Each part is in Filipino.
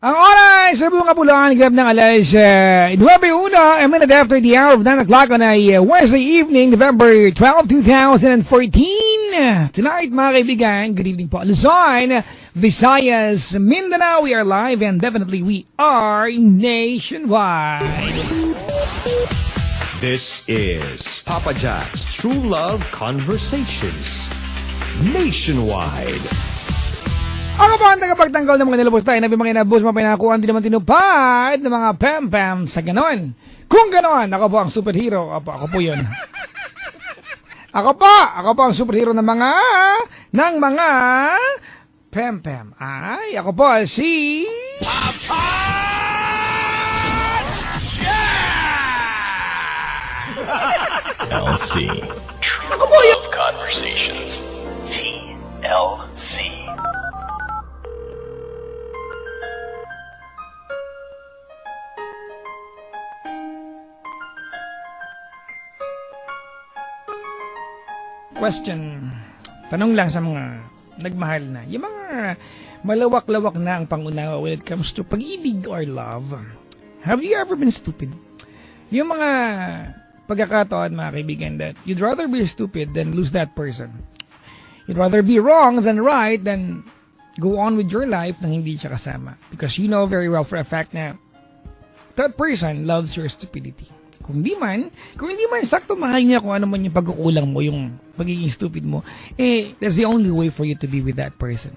Ang oras sa buong Kapuluan, grab ng alas 9:01, a minute after the hour of 9 o'clock on a Wednesday evening, November 12, 2014. Tonight, mga kaibigan, good evening po, Luzon, Visayas, Mindanao, we are live and definitely we are nationwide. This is Papa Jack's True Love Conversations. Nationwide. Ako po ang tagapagtanggol ng mga nilabos tayo na mga inabos mga pinakuhan din naman tinupad ng mga pam-pam sa ganon. Kung ganon, ako po ang superhero. Ako po yun. Ako po ang superhero ng mga pam-pam. Ay, ako po si... Papa LC. True Love Conversations. TLC. Question. Tanong lang sa mga nagmahal na. Yung mga malawak-lawak na ang pangunawa when it comes to pag-ibig or love. Have you ever been stupid? Yung mga pagkakataon, mga kaibigan, that you'd rather be stupid than lose that person. You'd rather be wrong than right than go on with your life nang hindi siya kasama. Because you know very well for a fact na that person loves your stupidity. Kung hindi man sakto mahal niya kung ano man yung pagkukulang mo, yung pagiging stupid mo, that's the only way for you to be with that person.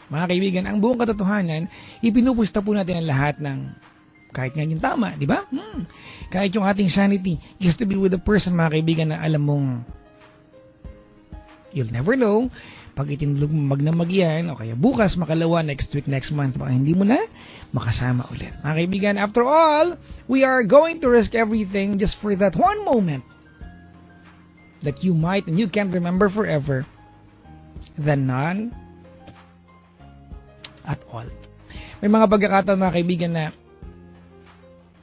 Mga kaibigan, ang buong katotohanan, ipinupusta po natin ang lahat ng kahit nga yung tama, di ba? Kahit yung ating sanity, just to be with a person, mga kaibigan, na alam mong you'll never know, pag itinulog mo magnamag yan, o kaya bukas, makalawa, next week, next month, baka hindi mo na makasama ulit. Mga kaibigan, after all, we are going to risk everything just for that one moment that you might and you can't remember forever than none at all. May mga pagkakataon, mga kaibigan, na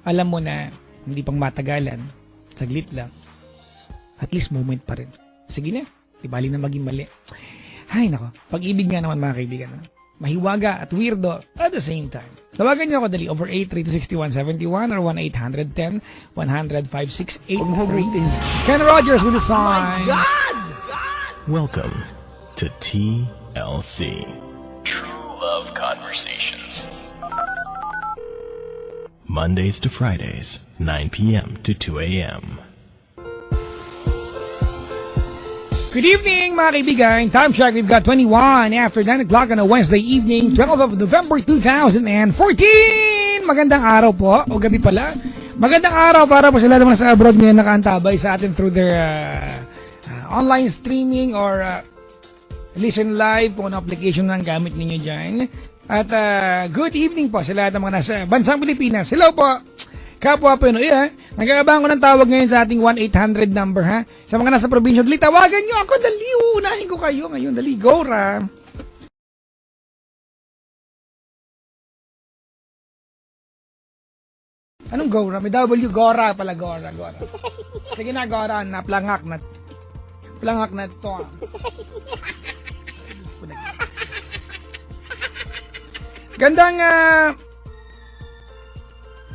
alam mo na hindi pang matagalan, saglit lang, at least moment pa rin. Sige na, di bali na maging mali. Ay, nako. Pag-ibig nga naman, mga kaibigan. Mahiwaga at weirdo at the same time. Tawagan niyo ako dali over 8326171 or 1-810-100-5683. Ken Rogers with the song. Oh my God! Welcome to TLC. True Love Conversations. Mondays to Fridays, 9 p.m. to 2 a.m. Good evening, mga kaibigan. Time check, we've got 21 after 9 o'clock on a Wednesday evening, 12 of November 2014. Magandang araw po, o gabi pala. Magandang araw para po sila naman sa abroad ngayon nakaantabay sa atin through their online streaming or listen live kung ano application ng gamit ninyo dyan. At good evening po sa lahat ng mga nasa bansang Pilipinas. Hello po, kapwa Pinoy ha. Nag-aabang ko ng tawag ngayon sa ating 1-800 number ha. Sa mga nasa probinsya, dali tawagan nyo ako, dali, uunahin ko kayo ngayon, dali, Gora. Anong Gora? May W, Gora pala, Gora. Sige na, Gora, plangak na to. Gandang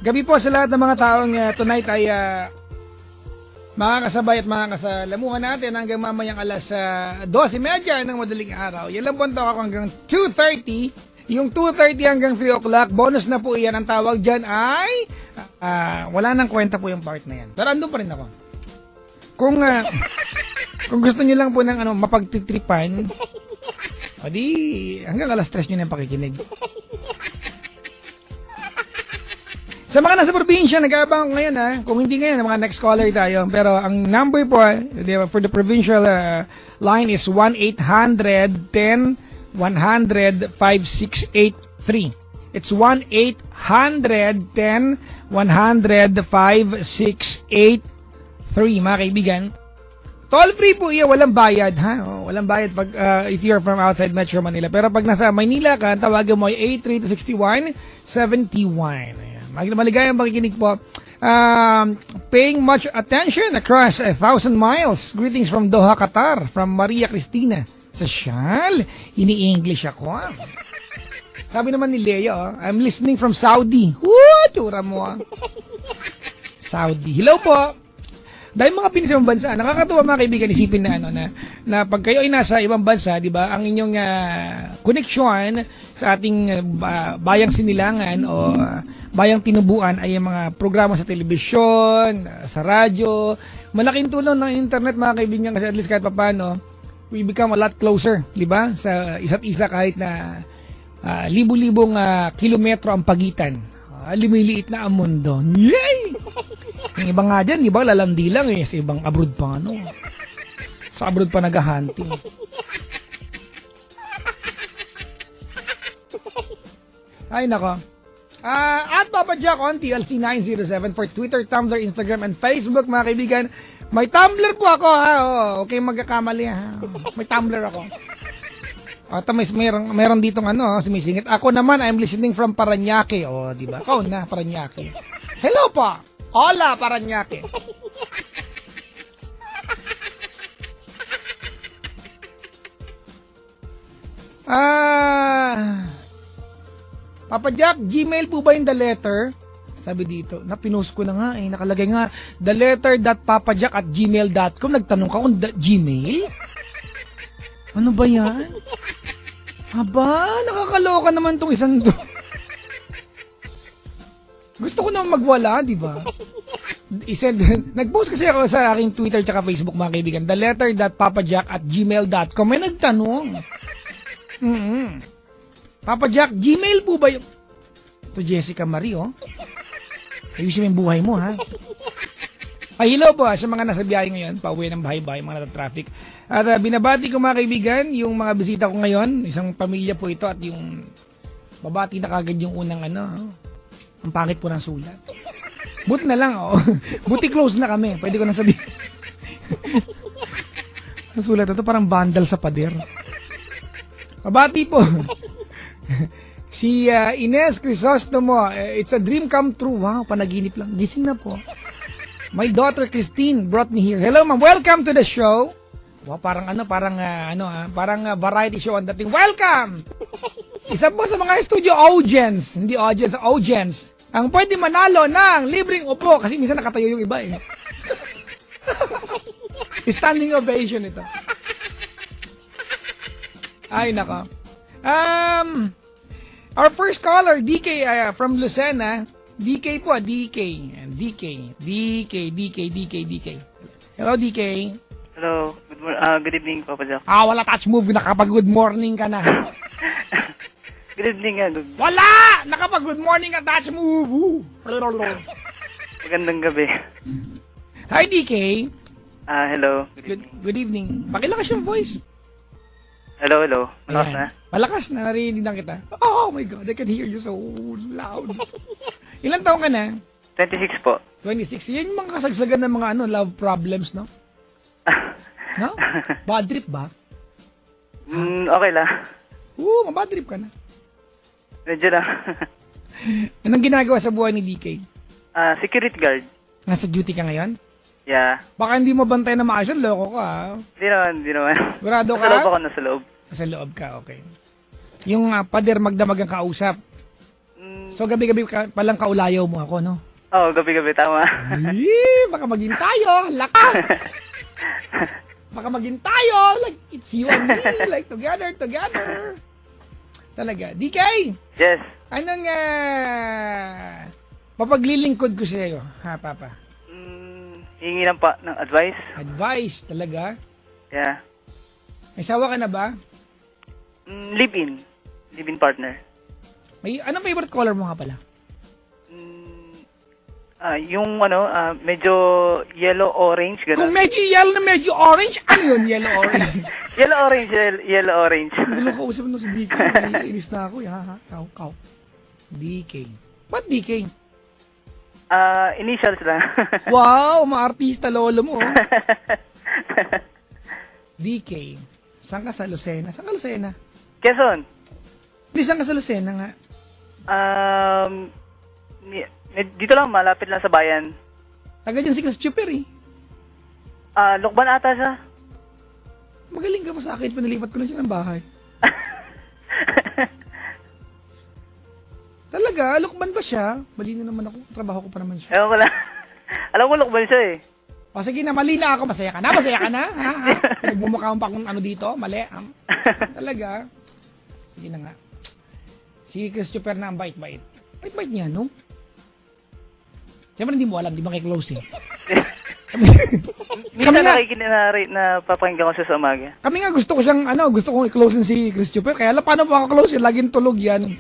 gabi po sa lahat ng mga taong tonight ay makakasabay at makakasalamuhan natin hanggang mamayang alas 12:30 ng madaling araw. Yan lang po ang tawag hanggang 2:30. Yung 2:30 hanggang 3 o'clock, bonus na po iyan. Ang tawag dyan ay wala nang kwenta po yung part na yan. Pero andun pa rin ako. Kung gusto nyo lang po ng mapagtitripan, o di hanggang alas 3 nyo na yung pakikinig. Sa mga nasa probinsya, nag-aabang ko ngayon ha. Kung hindi ngayon, mga next caller tayo. Pero ang number po for the provincial line is 1-800-10-100-5683. It's 1-800-10-100-5683. Mga kaibigan, toll free po iya, walang bayad ha. Walang bayad pag if you're from outside Metro Manila. Pero pag nasa Maynila ka, tawagan mo ay 8326171. Maligayang pakikinig po. Paying much attention across 1,000 miles. Greetings from Doha, Qatar. From Maria Cristina. Sa Shal, ini-English ako. Sabi naman ni Leo, I'm listening from Saudi. Woo! Tsura mo, Saudi. Hello po. Dahil mga pinisamang bansa, nakakatuwa mga kaibigan, isipin na na pag kayo ay nasa ibang bansa, di ba, ang inyong connection sa ating bayang sinilangan o bayang tinubuan ay yung mga programa sa telebisyon, sa radyo. Malaking tulong ng internet mga kaibigan kasi at least kahit papano, we become a lot closer, di ba, sa isa't isa kahit na libu-libong kilometro ang pagitan. Lumiliit na ang mundo. Yay! Yung iba nga dyan, iba lalandi lang sa ibang abroad pa Sa abroad pa naghahunting. Ay, nako. At Papa Jack on TLC907 for Twitter, Tumblr, Instagram, and Facebook, mga kaibigan. May Tumblr po ako, Okay, magkakamali, May Tumblr ako. At mayroon ditong sumisingit. Ako naman, I'm listening from Parañaque. Di ba? Ikaw na, Parañaque. Hello pa! Hola, Parañaque. Papa Jack, Gmail po ba yung the letter? Sabi dito, napinost ko na nga nakalagay nga, theletter.papajack@gmail.com. Nagtanong ka kung Gmail? Ano ba yan? Aba, nakakaloka naman tong isang to. Gusto ko naman magwala, di ba? Nag-post kasi ako sa aking Twitter tsaka Facebook, mga kaibigan, theletter.papajack@gmail.com. May nagtanong. Papa Jack, Gmail po ba yung... Ito Jessica Marie, Ayusin mo yung buhay mo, Ay, hello po sa mga nasa biyahe ngayon, pauwi ng bahay-bahay, mga nata-traffic. At binabati ko mga kaibigan, yung mga bisita ko ngayon, isang pamilya po ito at yung babati na kagad yung unang ang pangit po ng sulat. Buti na lang, Buti close na kami, pwede ko na sabihin. Ang sulat na ito parang vandal sa pader. Babati po. Si Ines Crisostomo, it's a dream come true. Wow, panaginip lang. Gising na po. My daughter Christine brought me here. Hello ma'am, welcome to the show. Wow, parang variety show ang dating. Welcome! Isa po sa mga studio audience, hindi audience, audience. Ang pwede manalo ng libreng upo kasi minsan nakatayo yung iba Standing ovation ito. Ay, nako. Our first caller, DK from Lucena. DK po, DK. Hello, DK. Hello. Good evening, Papa Jack. Wala touch move. Nakapag-good morning ka na. Good evening. Wala! Nakapag-good morning ka, touch move. Magandang gabi. Hi, DK. Hello. Good evening. Pakilakas yung voice. Hello. Malakas na? Malakas na, narinig na kita. Oh my God, I can hear you so loud. Ilan taong ka na? 26 po. 26. Yan yung mga kasagsagan ng mga love problems, no? No? Bad trip ba? Okay lang. Mabad trip ka na. Medyo na. Anong ginagawa sa buhay ni DK? Security guard. Nasa duty ka ngayon? Yeah. Baka hindi mo bantay na maayos, loko ka. Hindi naman. Sigurado ka? Nasa loob ako, nasa loob. Nasa loob ka, okay. Yung pader magdamag ang kausap. So gabi-gabi palang kaulayaw mo ako, no? Oo, gabi-gabi, tama. Baka maging tayo, laka! Baka maging tayo, like it's you and me, like together. Talaga. DK! Yes. Anong papaglilingkod ko sa iyo, Papa? Hingi lang pa ng advice. Advice, talaga? Yeah. May sawa ka na ba? Live-in. Live-in partner. Anong favorite color mo nga pala? Yung medyo yellow-orange. Kung medyo yellow na medyo orange, ano yun, yellow-orange? Yellow-orange. Gulo ko usap mo sa DK. Inis na ako. Kaw. DK. Ba't DK? Initials lang. Wow, maartista lolo mo. DK. Saan ka sa Lucena? Quezon. Hindi, saan ka sa Lucena nga? Dito lang, malapit lang sa bayan. Taga dyan si Chris Chuper Lukban ata siya. Magaling ka pa sa akin, pinalipat ko lang siya ng bahay. Talaga? Lukman ba siya? Mali na naman ako. Trabaho ko pa naman siya. Ewan ko lang. Alam ko lukban siya eh. O sige na, mali na ako. Masaya ka na? Masaya ka na? Ha? Ha? Nagmumukha mo pa kung ano dito? Mali. Talaga? Sige na nga. Si Christopher na ang bait-bait. Bait-bait niya, no? Siyempre hindi mo alam, di ba kay close eh. Minsan nga- na papakinggan ko siya sa umaga. Kami nga gusto ko siyang, gusto kong i-close si Christopher. Kaya lang, paano makaklose yun? Laging tulog yan.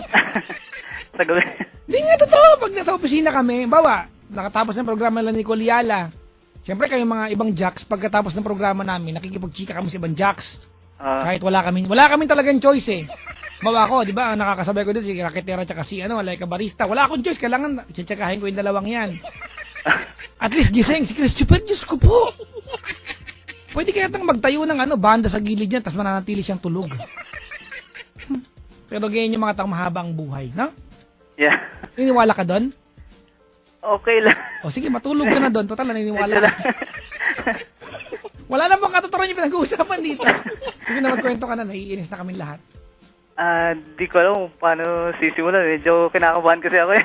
Sa gabi. Hindi nga totoo. Pag nasa opisina kami, bawa, nakatapos ng programa lang ni Coliala. Siyempre kayo mga ibang jacks, pagkatapos ng programa namin, nakikipag-chika kami sa ibang jacks. Kahit wala kaming talagang choice eh. Bawa ko, di ba, ang nakakasabay ko din si Raketera tsaka si like barista. Wala akong choice, kailangan tsakahin ko yung dalawang yan. At least gising, si Christopher, Diyos ko po. Pwede kaya tang magtayo ng banda sa gilid niya, tapos mananatili siyang tulog. Pero ganyan yung mga tang mahaba ang buhay, no? Yeah. Naniniwala ka doon? Okay lang. O sige, matulog ka na doon. Total, naniniwala ka. Wala namang katotohanan yung pinag-uusapan dito. Sige na, magkwento ka na. Naiinis na kami lahat. Di ko alam kung paano sisimulan. Medyo kinakabahan kasi ako eh.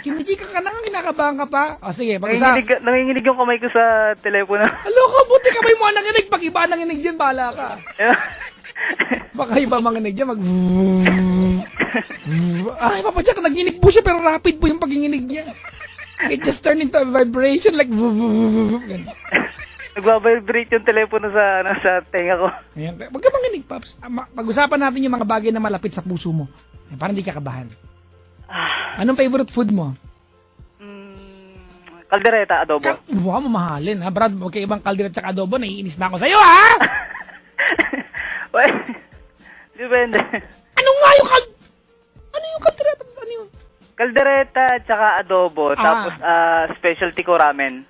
Kimichika ka na nga, kinakabahan ka pa. O sige, pag-usap. Nanginginig yung kamay ko sa telepono. Aloko, buti kamay mo ang nanginig. Pag iba ang nanginig dyan, bahala ka. Baka iba manginig dyan, Ay, Papa Jack, nanginig po siya, pero rapid po yung paginginig niya. It just turned into a vibration like Nagbabibrate yung telepono sa tenga ko. Ayan. Huwag ka manginig, Paps. Pag-usapan natin yung mga bagay na malapit sa puso mo. Para hindi ka kabahan. Anong favorite food mo? Kaldereta, adobo. Wow, mamahalin ha. Brad, huwag kayo ibang kaldereta at adobo. Naiinis na ako sa'yo ha! Well, depende. Ano nga yung Ano yung kaldereta? Ano yun? Kaldereta tsaka adobo, tapos specialty ko ramen.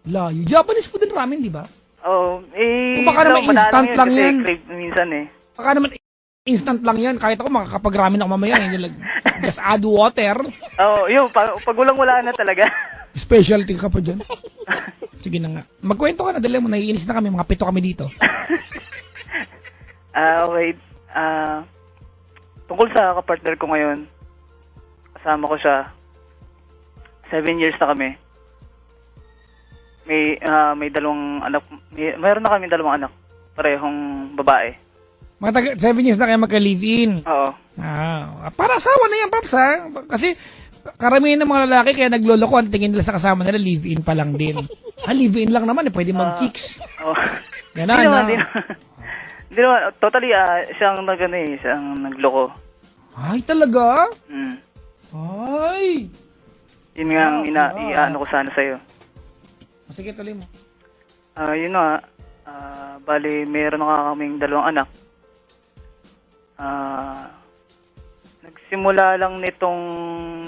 Layo. Japanese food din ramen, di ba? Oh, Kung baka naman instant lang yan. Kasi crave minsan eh. Baka naman instant lang yan. Kahit ako makakapag-ramen ako mamaya. Hindi lang. Just add water. Oh, yun. Pag walang-wala na talaga. Specialty ka pa dyan. Sige na nga. Magkwento ka na. Dali mo. Naiinis na kami. Mga 7 kami dito. Okay. Tungkol sa kapartner ko ngayon, kasama ko siya. 7 years na kami. May dalawang anak. Mayroon na kami dalawang anak. Parehong babae. Mga 7 years na kayo magka-live-in. Oo. Para asawa na yan, Paps, ha? Kasi karamihan ng mga lalaki kaya nagloloko ang tingin nila sa kasama nila, live-in pa lang din. Live-in lang naman, pwede mag-chicks. Oo. Ganon, Hindi naman, no? Hindi naman. Totally, siyang siyang nagloko. Ay, talaga? Mm. Ay! Yun nga ang iaano ko sana sa'yo. Sige, tuloy mo. Yun nga, bali, meron na kaming dalawang anak. Nagsimula lang nitong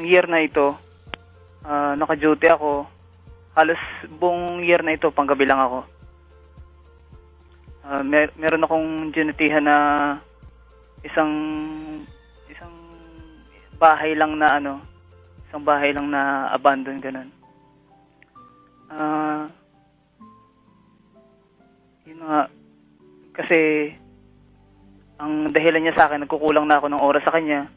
year na ito, naka-duty ako. Halos buong year na ito, panggabi lang ako. Meron akong dinutihan na isang bahay lang na isang bahay lang na abandon, ganun. Yun nga, kasi ang dahilan niya sa akin, nagkukulang na ako ng oras sa kanya.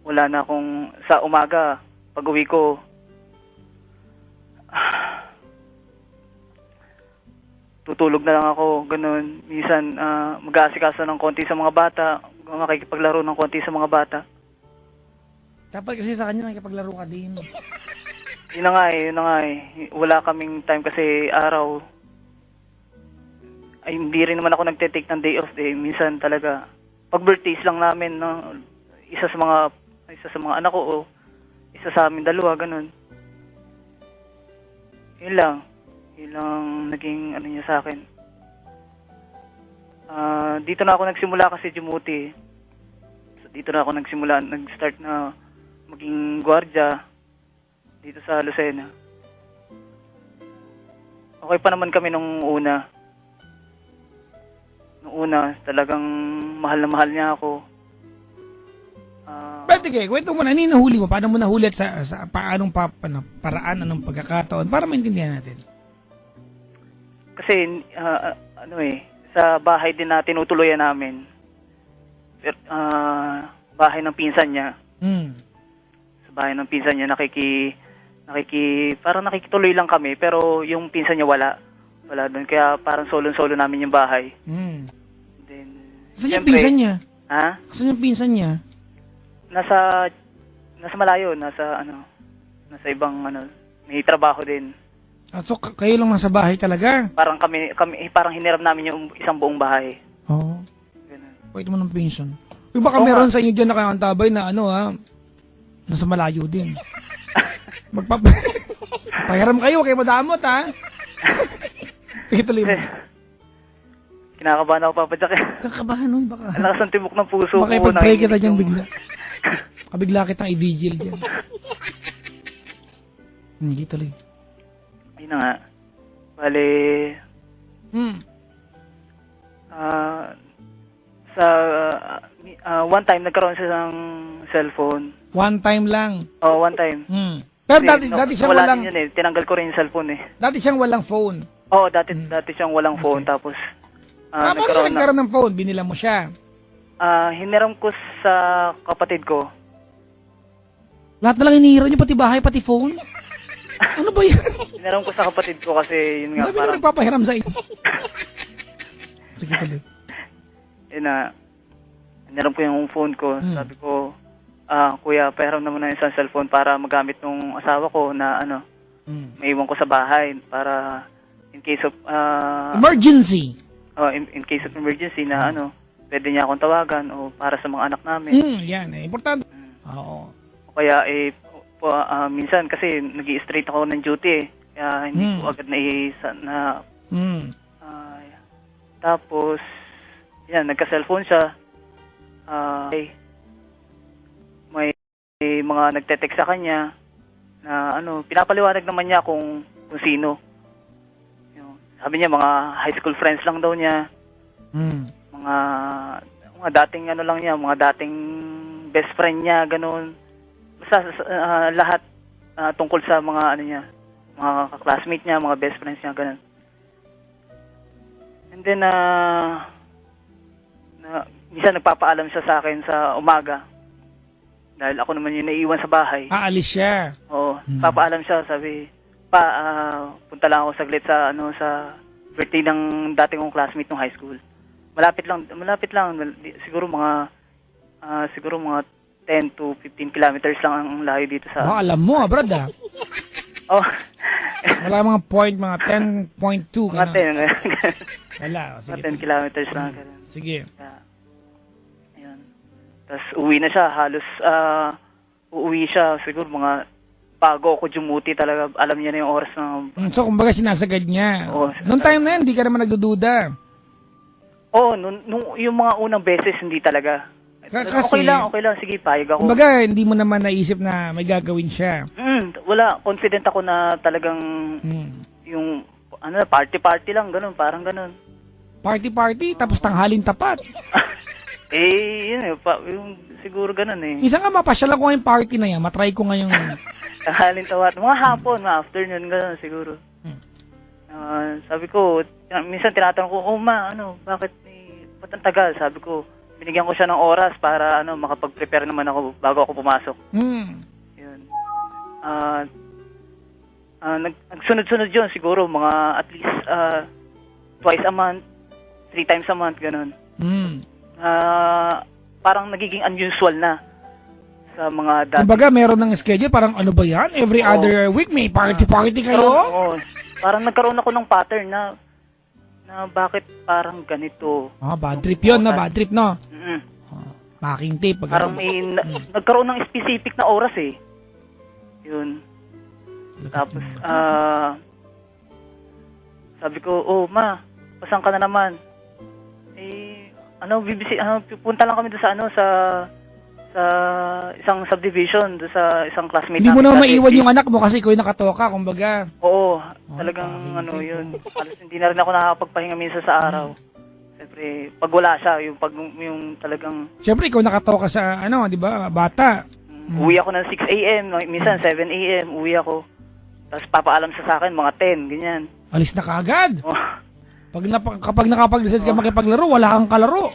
Wala na akong, sa umaga, pag uwi ko, tutulog na lang ako, ganun. Minsan, mag-aasikaso ng konti sa mga bata, makikipaglaro ng konti sa mga bata. Dapat kasi sa kanya nakikipaglaro ka din. Yun na nga eh. Wala kaming time kasi araw. Ay, hindi rin naman ako nagte-take ng day off eh. Minsan talaga, pag birthdays lang namin, no, isa sa mga anak ko o isa sa amin dalawa, ganun. Yun lang naging niya sa akin. Dito na ako nagsimula kasi Jumuti. So, dito na ako nag-start na maging gwardiya dito sa Lucena. Okay pa naman kami nung una. Talagang mahal na mahal niya ako. Pwede kayo, kwento mo na, ano yung nahuli mo? Paano mo nahuli at sa paanong paraan, anong pagkakataon? Para maintindihan natin. Kasi, sa bahay din na tinutuluyan namin. bahay ng pinsan niya. Sa bahay ng pinsan niya, parang nakikituloy lang kami, pero yung pinsan niya wala doon. Kaya parang solo namin yung bahay. Then, Saan yung pinsan niya? Ha? Saan yung pinsan niya? Nasa malayo, nasa ibang may trabaho din. So, kayo lang nasa bahay talaga? Parang kami parang hiniram namin yung isang buong bahay. Oo. Ganun. Wait mo ng pension. Uy, baka meron sa inyo dyan nakakantabay na nasa malayo din. Pahiram kayo, kayo madamot, ha? Sige, tuloy mo. Kinakabahan ako, Papa Jack. Kakabahan, uy, baka. Ang lakas ng tibok ng puso ko. Baka ipag-pray kita dyan bigla. Kabigla kitang i-vigil dyan. Hindi tuloy. Ayun na nga. Bale, one time nagkaroon siya ng cellphone. One time lang. Oh, one time. Pero Kasi dati siyang wala walang, din yun eh. Tinanggal ko rin yung cellphone eh. dati siyang walang phone. Oo, dati siyang walang phone. Tapos, Paano nagkaroon nagkaroon ng phone? Binila mo siya. hiniram ko sa kapatid ko. Lahat na lang inihiram niyo, pati bahay, pati phone? Ano ba yan? Hiniram ko sa kapatid ko kasi yun nga Dami na nagpapahiram sa inyo. Sige, tuloy. Yun na, hiniram ko yung phone ko. Sabi ko, kuya, pahiram naman na isang cellphone para magamit nung asawa ko na may iwan ko sa bahay para in case of Emergency. in case of emergency na pwede niya akong tawagan o para sa mga anak namin. Yan, importante. Oo. O kaya minsan kasi nag-i-straight ako ng duty eh. Kaya hindi ko agad tapos yan, nagka-cellphone siya. May mga nagte-text sa kanya na pinapaliwanag naman niya kung sino. Sabi niya mga high school friends lang daw niya. Mga dating lang niya, mga dating best friend niya, ganun. Basta lahat tungkol sa mga niya, mga classmate niya, mga best friends niya, ganun. And then minsan nagpapaalam siya sa akin sa umaga. Dahil ako naman yung naiiwan sa bahay. Aalis siya. Oo, papaalam siya, sabi, punta lang ako saglit sa birthday ng dating kong classmate ng high school. Malapit lang, siguro mga 10 to 15 kilometers lang ang layo dito sa... alam mo, brad, Oh. Wala mga mga 10.2. Mga 10. Wala, sige. Mga 10 kilometers lang. Sige. Ayun. Tapos uwi na siya, halos uuwi siya, siguro mga bago ako dumuti talaga, alam niya na yung oras ng... So, kumbaga sinasagad niya. Oo. Noong time na yan, hindi ka naman nagdududa. Oo, yung mga unang beses, hindi talaga. Kasi, okay lang, sige, payag ako. Kumbaga, hindi mo naman naisip na may gagawin siya. Wala, confident ako na talagang yung, party-party lang, ganun, parang ganun. Party-party, tapos tanghalin tapat. Yung siguro ganun eh. Isa nga mapasyalan ko ngayong party na yan, matry ko ngayong... Tanghalin tawat, mga hapon, mga afternoon, ganun siguro. Sabi ko, minsan tinatanong ko, bakit ba't ang tagal? Sabi ko, binigyan ko siya ng oras para makapag-prepare naman ako bago ako pumasok. Yun. Nagsunod-sunod yun siguro mga at least twice a month, 3 times a month, ganun. Parang nagiging unusual na sa mga dati. Kumbaga, meron ng schedule, parang ano ba yan? Every other week may party-party kayo? Parang nagkaroon ako ng pattern na bakit parang ganito. Bad trip yun, no? Bad trip, no? Packing tape. Parang may nagkaroon ng specific na oras eh. Yun. Tapos, sabi ko, ma, pasan ka na naman. Punta lang kami doon sa isang subdivision, doon sa isang classmate Hindi mo namin. naman maiwan yung anak mo kasi ikaw yung nakatoka, kumbaga. Oo, talagang yun. Halos hindi na rin ako nakakapagpahinga minsan sa araw. Siyempre, pag wala siya, yung talagang... Siyempre, ikaw nakatoka sa, di ba, bata. Uwi ako ng 6 a.m., minsan 7 a.m., uwi ako. Tapos papaalam sa akin, mga 10, ganyan. Alis na kaagad. Oh. Kapag nakapag-decide ka makipaglaro, wala kang kalaro.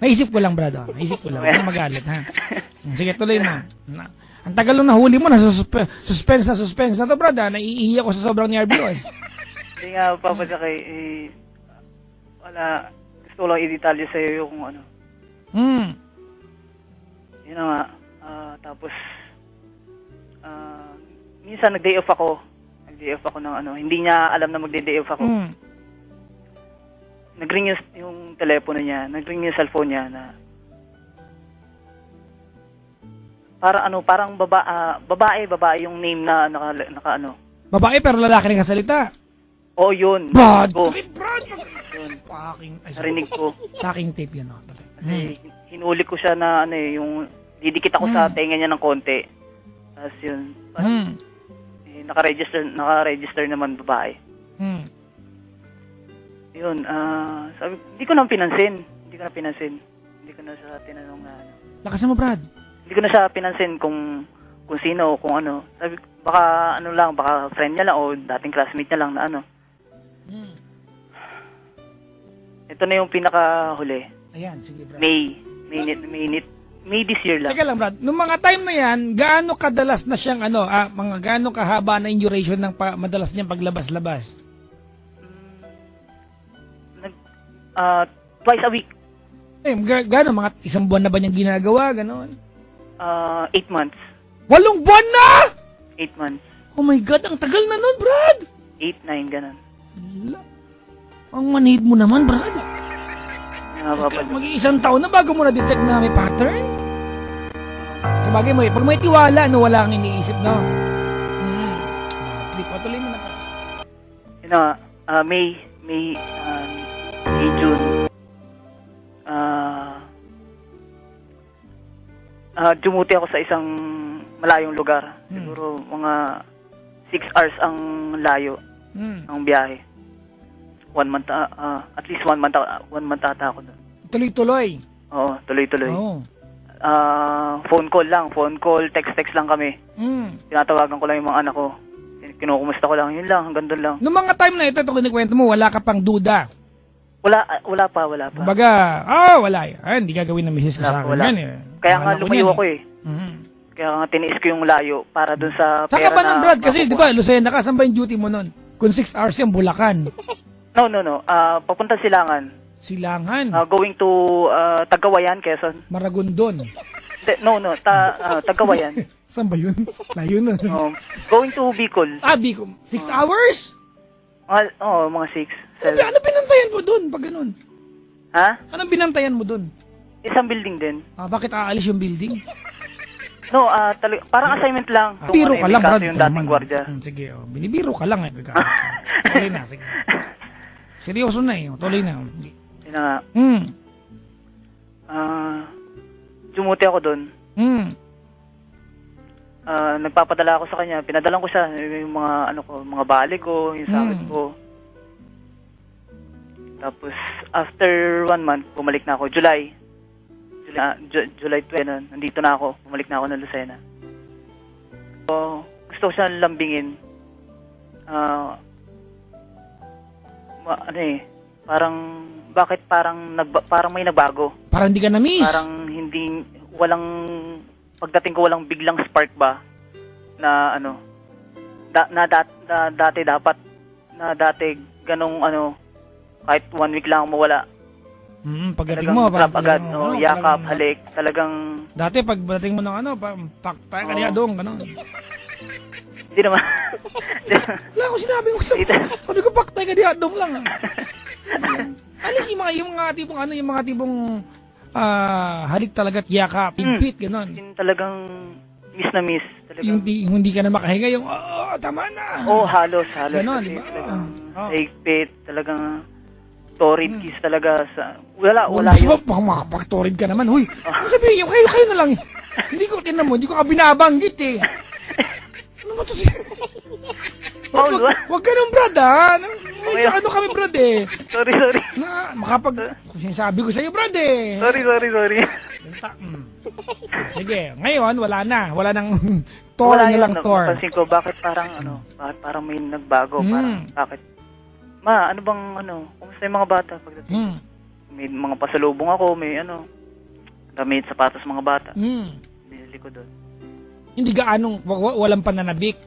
Naisip ko lang, Brad. Naisip ko lang. Huwag na magalit, ha? Sige, tuloy mo. Ang tagal nung nahuli mo, suspense na to, Brad, ha? Naiihi ako sa sobrang nervyos. Hindi nga, papagsakay, wala, gusto ko lang i-detalye sa'yo yung ano. Yun na nga, tapos, minsan nag-day off ako. Nag-day off ako ng ano, hindi niya alam na mag-day off ako. Nag-ring yung telepono niya, nag-ring yung cellphone niya na parang babae yung name na naka ano. Babae pero lalaki rin kasalita. Oh, yun. Brad! Brad! Yun. Narinig ko. Packing tape yun. Kasi hinuli ko siya na ano yung didikit ako sa tenga niya ng konti. Tapos yun. Naka-register naman babae. Yun, sabi, hindi ko na pinansin. Hindi ko na siya tinanong na ano. Lakasan mo, Brad. Hindi ko na siya pinansin kung sino o kung ano. Sabi, baka ano lang, baka friend niya lang o dating classmate niya lang na ano. Ito na yung pinakahuli. Ayan, sige, Brad. May this year lang. Teka lang, Brad. Noong mga time na yan, gaano kadalas na siyang gaano kahaba na yung duration ng madalas niyang paglabas-labas? Twice a week. Gaano? Mga isang buwan na ba niyang ginagawa? Ganon? 8 months. 8 buwan na! 8 months. Oh my God, ang tagal na nun, Brad! 8, 9, ganun. Ang manhid mo naman, Brad. Nakapapal. Mag-iisang taon na bago mo na-detect na may pattern? Sabagay mo pag may tiwala, wala kang iniisip, no? Tuloy mo na, Brad. You know, May, June. Dumuti ako sa isang malayong lugar. Siguro mga 6 hours ang layo ng biyahe. 1 month, at least 1 month ata ako doon. Tuloy-tuloy? Oo, tuloy-tuloy. Oo. Phone call, text lang kami. Tinatawagan ko lang yung mga anak ko. Kinukumusta ko lang, yun lang, hanggang doon lang. Noong mga time na ito kinikwento mo, wala ka pang duda? Wala pa. Kumbaga, wala. Hindi gagawin ng misis ko sa akin yan. Kaya nga lumayo ako eh. Kaya nga tiniis ko yung layo para dun sa Saan ka ba ng Brad? Kasi di ba, Lucena ka, saan ba yung duty mo nun? Kung 6 hours yung Bulacan. No. Papunta Silangan. Silangan? Going to Tagawayan, Quezon. Maragondon. No. Tagawayan. Saan ba yun? Layo nun. Going to Bicol. Bicol. 6 hours? Mga 6. Ano binantayan mo dun pag ganun? Ha? Anong binantayan mo dun? Isang building din. Bakit aalis yung building? No, parang assignment lang. Biro ka lang, Brad. Yung dating gwardiya. Sige, binibiro ka lang. Tuloy na, sige. Seryoso na tuloy na. Yun na nga. Dumuti ako doon. Nagpapadala ako sa kanya. Pinadalan ko siya yung mga bali ko, yung sahod ko. Tapos, after 1 month, bumalik na ako. July 20, nandito na ako. Bumalik na ako ng Lucena. So, gusto ko siya lambingin. Parang may nagbago. Parang hindi ka na-miss. Parang pagdating ko walang biglang spark ba na dati ganong kahit 1 week lang mawala. Pagdating mo, agad, yakap, halik, talagang... Dati, pagdating mo ng pakta, kanya doon, gano'n. Hindi naman. Wala ko sinabi ko sabi ko, pakta, kanya doon lang. Alis yung mga tipong halik talaga at yakap, pigpit, gano'n. Yung talagang miss na miss. Talagang... Yung hindi ka na makahinga, yung, tama na. Halos. Gano'n, di ba? Higpit, talagang... Torrid kiss talaga sa... Wala yun. Baka makapag-torrid ka naman. Huy, sabihin yung kayo na lang. Hindi ko ka binabanggit eh. Ano ba ito siya? Wag ka nung Brad Ano kami Brad eh. Sorry. Kung sinasabi ko sa'yo Brad eh. Sorry. Sige, ngayon wala na. Wala nang tor na lang tor. Pansin ko, bakit parang may nagbago? Bakit? Ma, kumusta yung mga bata pagdating? may mga pasalubong ako, may ano, damit, sapatos mga bata. Binili ko doon. Hindi gaanong, walang pananabik.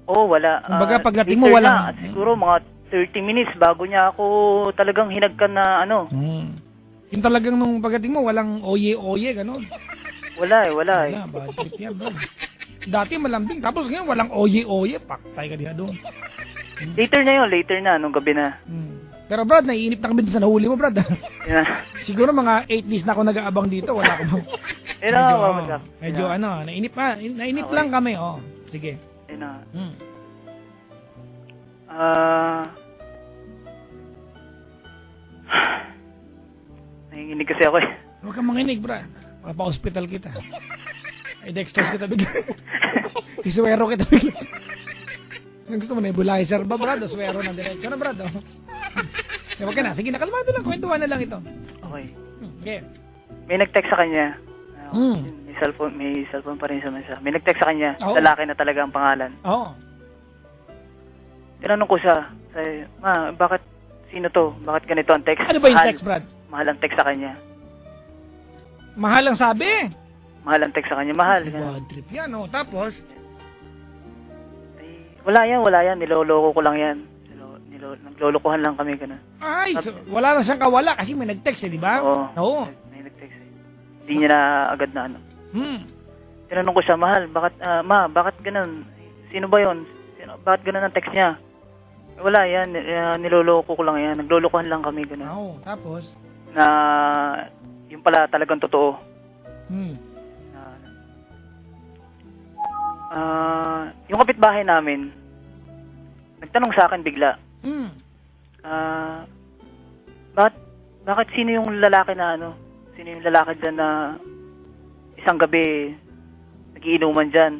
Oo, wala. Kumbaga, pagdating mo, later walang... na, siguro mga 30 minutes bago niya ako talagang hinagkan na ano. Yung talagang nung pagdating mo, walang oye-oye, gano'n. Wala eh. Wala, bad trip yan, bro. Dati malambing, tapos ngayon walang oye-oye, paktay ka diha doon. Later na, nung gabi na. Pero Brad, naiinip na kami sa nahuli mo, Brad. Yan. Siguro mga 8 days na ako nag-aabang dito, wala ko bang... medyo nainip Okay. lang kami, Sige. Yan na. Nanginginig kasi ako eh. Huwag kang manginig, Brad. Mapa-hospital kita. Ay, dextrose kita bigla. Isuwero kita bigla. Anong gusto mo, nebulizer ba, Brad? O suwero ng direct na, Brad? Huwag ka na. Sige, nakalmado lang. Kwentuhan na lang ito. Okay. Okay. May nag-text sa kanya. May cellphone pa rin sa mesa. May nag-text sa kanya. Oo. Lalaki na talaga ang pangalan. Oo. Tinanong ko siya. Sabi, bakit sino to? Bakit ganito ang text? Ano ba yung text, Brad? Mahal ang text sa kanya. Mahal ang sabi. Mahal ang text sa kanya. Mahal. Bad trip yan, Tapos, Ay, wala yan. Niloloko ko lang yan. Naglolokohan lang kami. Ganun. ay, so, wala na siyang kawala kasi may nag-text, di ba? Oo. May nag-text eh. Hindi niya na agad na ano. Tinanong ko siya, mahal, bakit ganun? Sino ba yun? Bakit ganun ang text niya? Wala yan, niloloko ko lang yan. Naglolokohan lang kami, ganun. Oo, tapos? Na, yung pala talagang totoo. Yung kapitbahay namin, nagtanong sa akin bigla, bakit sino yung lalaki na ano? Sino yung lalaki dyan na isang gabi nagiinuman dyan?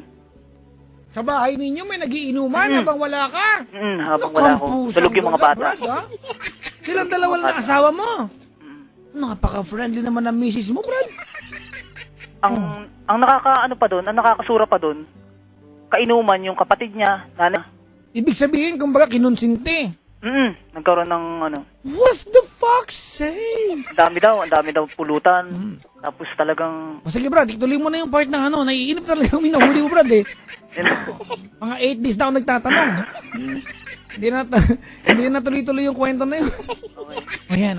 Sa bahay ninyo may nagiinuman habang wala ka? Habang wala ako. Tulog yung mga bata. Brad, Silang dalawa lang ang asawa mo. Napaka-friendly naman ng misis mo, Brad. Ang nakakasura pa doon, kainuman yung kapatid niya, nanay. Ibig sabihin, kumbaga, kinonsinti. Nagkaroon ng ano. What's the fuck say? Ang dami daw pulutan. Tapos talagang... Sige, Brad, ituloy mo na yung part na naiinip talaga yung minahuli mo, Brad, eh. Mga 8 days na ako nagtatanong. Hindi na tuloy-tuloy yung kwento na yun. Ayan,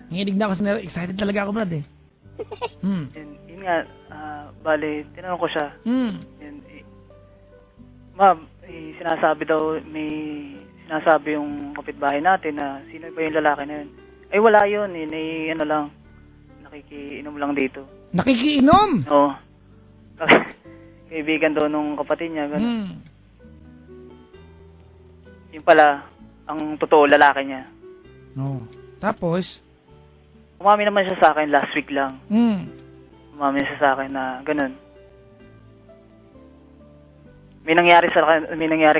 Nanginig na ako, excited talaga ako, Brad, eh. Yun nga, bale, tinanong ko siya. Ma'am, sinasabi yung kapitbahay natin na sino ba yung lalaki na yun? Ay, wala yun. Nakikiinom lang dito. Nakikiinom? Oo. Kaibigan daw nung kapatid niya. Yung pala, ang totoo, lalaki niya. Tapos? Umami naman siya sa akin last week lang. Umami siya sa akin na ganun. May nangyari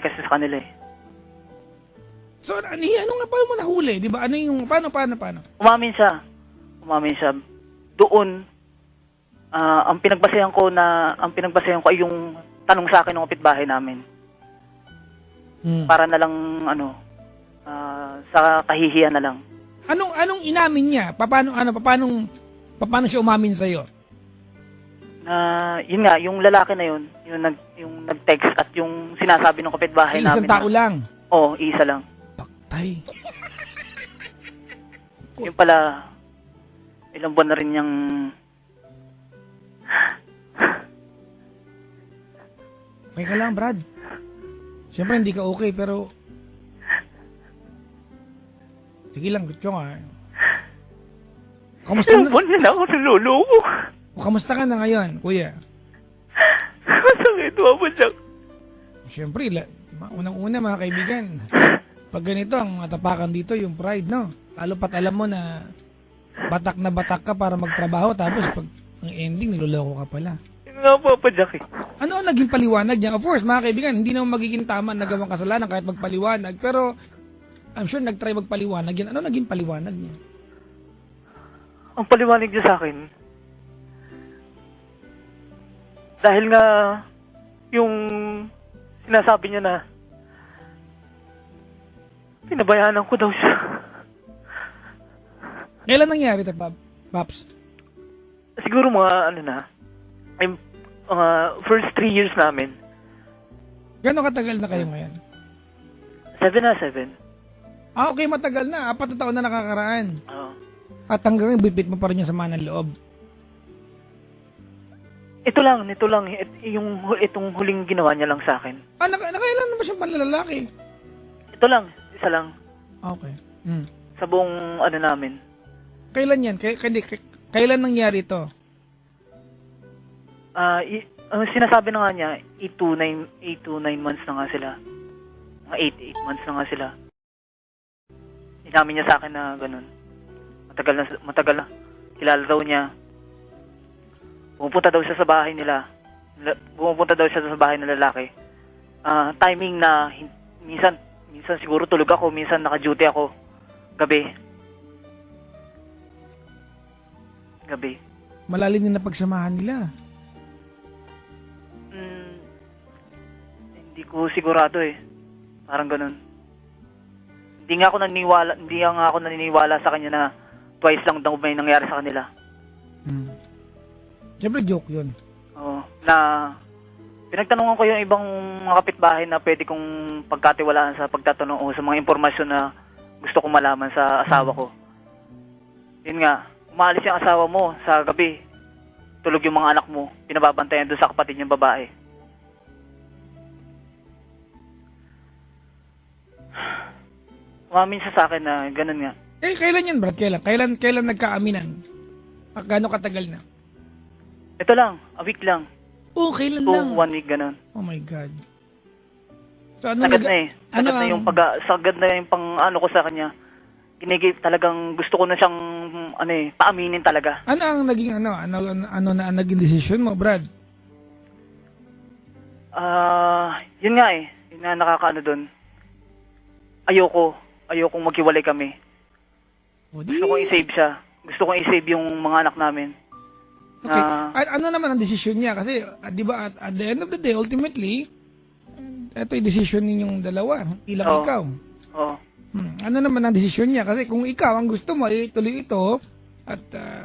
kasi sa kanila eh. So, ano nga paano mo nahuli? Di ba? Ano yung, paano? Umamin siya. Doon, ang pinagbasehan ko ay yung tanong sa akin ng kapitbahay namin. Para na lang, sa kahihiyan na lang. Anong inamin niya? Paano siya umamin sa'yo? Yun nga, yung lalaki na yun, yung nag-text at yung sinasabi ng kapitbahay namin. Isang tao lang? Oo, isa lang. Tay. Yung pala, ilang buwan na rin niyang... Okay ka lang, Brad. Siyempre, hindi ka okay, pero... Sige lang, Kutyo nga. Kamusta Ilang buwan niya na ako naluloko. Kamusta ka na ngayon, kuya? Masakit, Papa Jack. Siyempre, unang-una mga kaibigan, pag ganito, ang matapakan dito, yung pride, no? Lalo pat alam mo na batak ka para magtrabaho, tapos pag ang ending, niloloko ka pala. Yun nga, Papa Jack eh. Ano ang naging paliwanag niya? Of course, mga kaibigan, hindi naman magiging tama na gawang kasalanan kahit magpaliwanag, pero I'm sure nag-try magpaliwanag yan. Ano naging paliwanag niya? Ang paliwanag niya sa akin, dahil nga yung sinasabi niya na pinabayaanan ko daw siya. Kailan nangyari ito, Paps? Siguro mga first 3 years namin. Gano'ng katagal na kayo ngayon? 7. Ah, okay, matagal na. 4 na taon na nakakaraan. Oo. At hanggang ngayon, bibit mo pa rin yung sama ng loob. Nito lang, itong huling ginawa niya lang sa akin. Ah, nakailan na ba siyang panlalaki? Ito lang, isa lang. Okay. Sa buong namin. Kailan yan? Kailan nangyari ito? Ang sinasabi na nga niya, 8 to 9 months na nga sila. Mga 8 months na nga sila. Inamin niya sa akin na ganun. Matagal na. Kilala daw niya. Pumupunta daw siya sa bahay nila. Pumupunta daw siya sa bahay ng lalaki. Timing na minsan siguro tulog ako, minsan naka-duty ako. Gabi. Malalim din na pagsamahan nila. Hindi ko sigurado eh. Parang ganun. Hindi nga ako naniniwala sa kanya na twice lang daw may nangyari sa kanila. Siyempre joke yun. Oo. Na pinagtanungan ko yung ibang mga kapitbahay na pwede kong pagkatiwalaan sa pagtatanong o sa mga impormasyon na gusto kong malaman sa asawa ko. Yun nga, umalis yung asawa mo sa gabi. Tulog yung mga anak mo. Pinababantayan doon sa kapatid niyang babae. Umamin siya sa akin na ganun nga. Kailan yan, Brad? Kailan nagkaaminan? Gano'ng katagal na? Ito lang, a week lang. Oh, kailan 2, lang? 1 week ganun. Oh my God. So, ano Sagad na eh. Sagad na yung ko sa kanya. Talagang gusto ko na siyang paaminin talaga. Ano ang naging naging desisyon mo, Brad? Yun nga eh. Yun nga nakakaano doon. Ayokong maghiwalay kami. Gusto kong i-save siya. Gusto kong i-save yung mga anak namin. Okay. Ano naman ang desisyon niya? Kasi, di ba, at the end of the day, ultimately, ito yung desisyon ninyong dalawa. Ilang ikaw. Oo. Ano naman ang desisyon niya? Kasi kung ikaw ang gusto mo, ituloy ito, at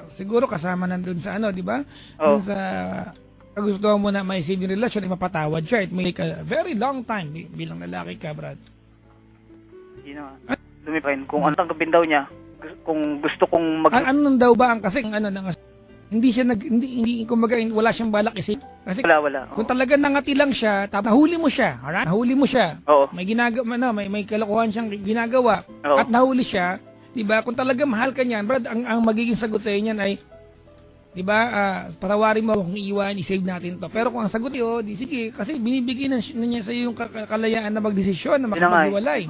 siguro kasama nandun sa di ba? Dun sa gusto mo na may save yung relasyon, mapatawad siya. It may take a very long time bilang lalaki ka, Brad. Hindi na. Lumipain. Kung anong tanggapin daw niya, kung gusto kong ano nang daw ba ang kasi hindi siya hindi kumbaga wala siyang balak isip kasi wala. Kung talaga nangati lang siya tapos nahuli mo siya, alright? Nahuli mo siya. Oo. May ginagawa may kalokohan siyang ginagawa. Oo. At nahuli siya, 'di ba? Kung talaga mahal ka niyan, Brad, ang magiging sagot sa niyan ay 'di ba? Patawarin mo kung iiwan, i-save natin 'to. Pero kung ang sagot di sige kasi binibigyan na niya sa iyo yung kalayaan na magdesisyon na makapaghiwalay.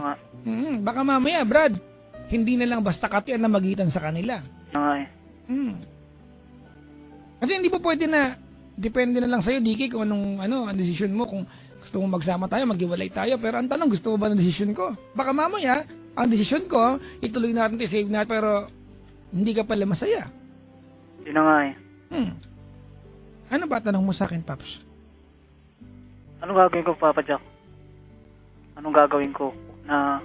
Baka mamaya, Brad, hindi na lang basta katian na magitan sa kanila. Kasi hindi po pwede na depende na lang sa'yo, Diki, kung anong ang desisyon mo. Kung gusto mo magsama tayo, maghiwalay tayo. Pero ang tanong, gusto mo ba ng desisyon ko? Baka mamaya, ang desisyon ko, ituloy natin, i-save natin, pero hindi ka pala masaya. Yun na nga eh. Ano ba tanong mo sa akin, Paps? Anong gagawin ko, Papa Jack? Anong gagawin ko na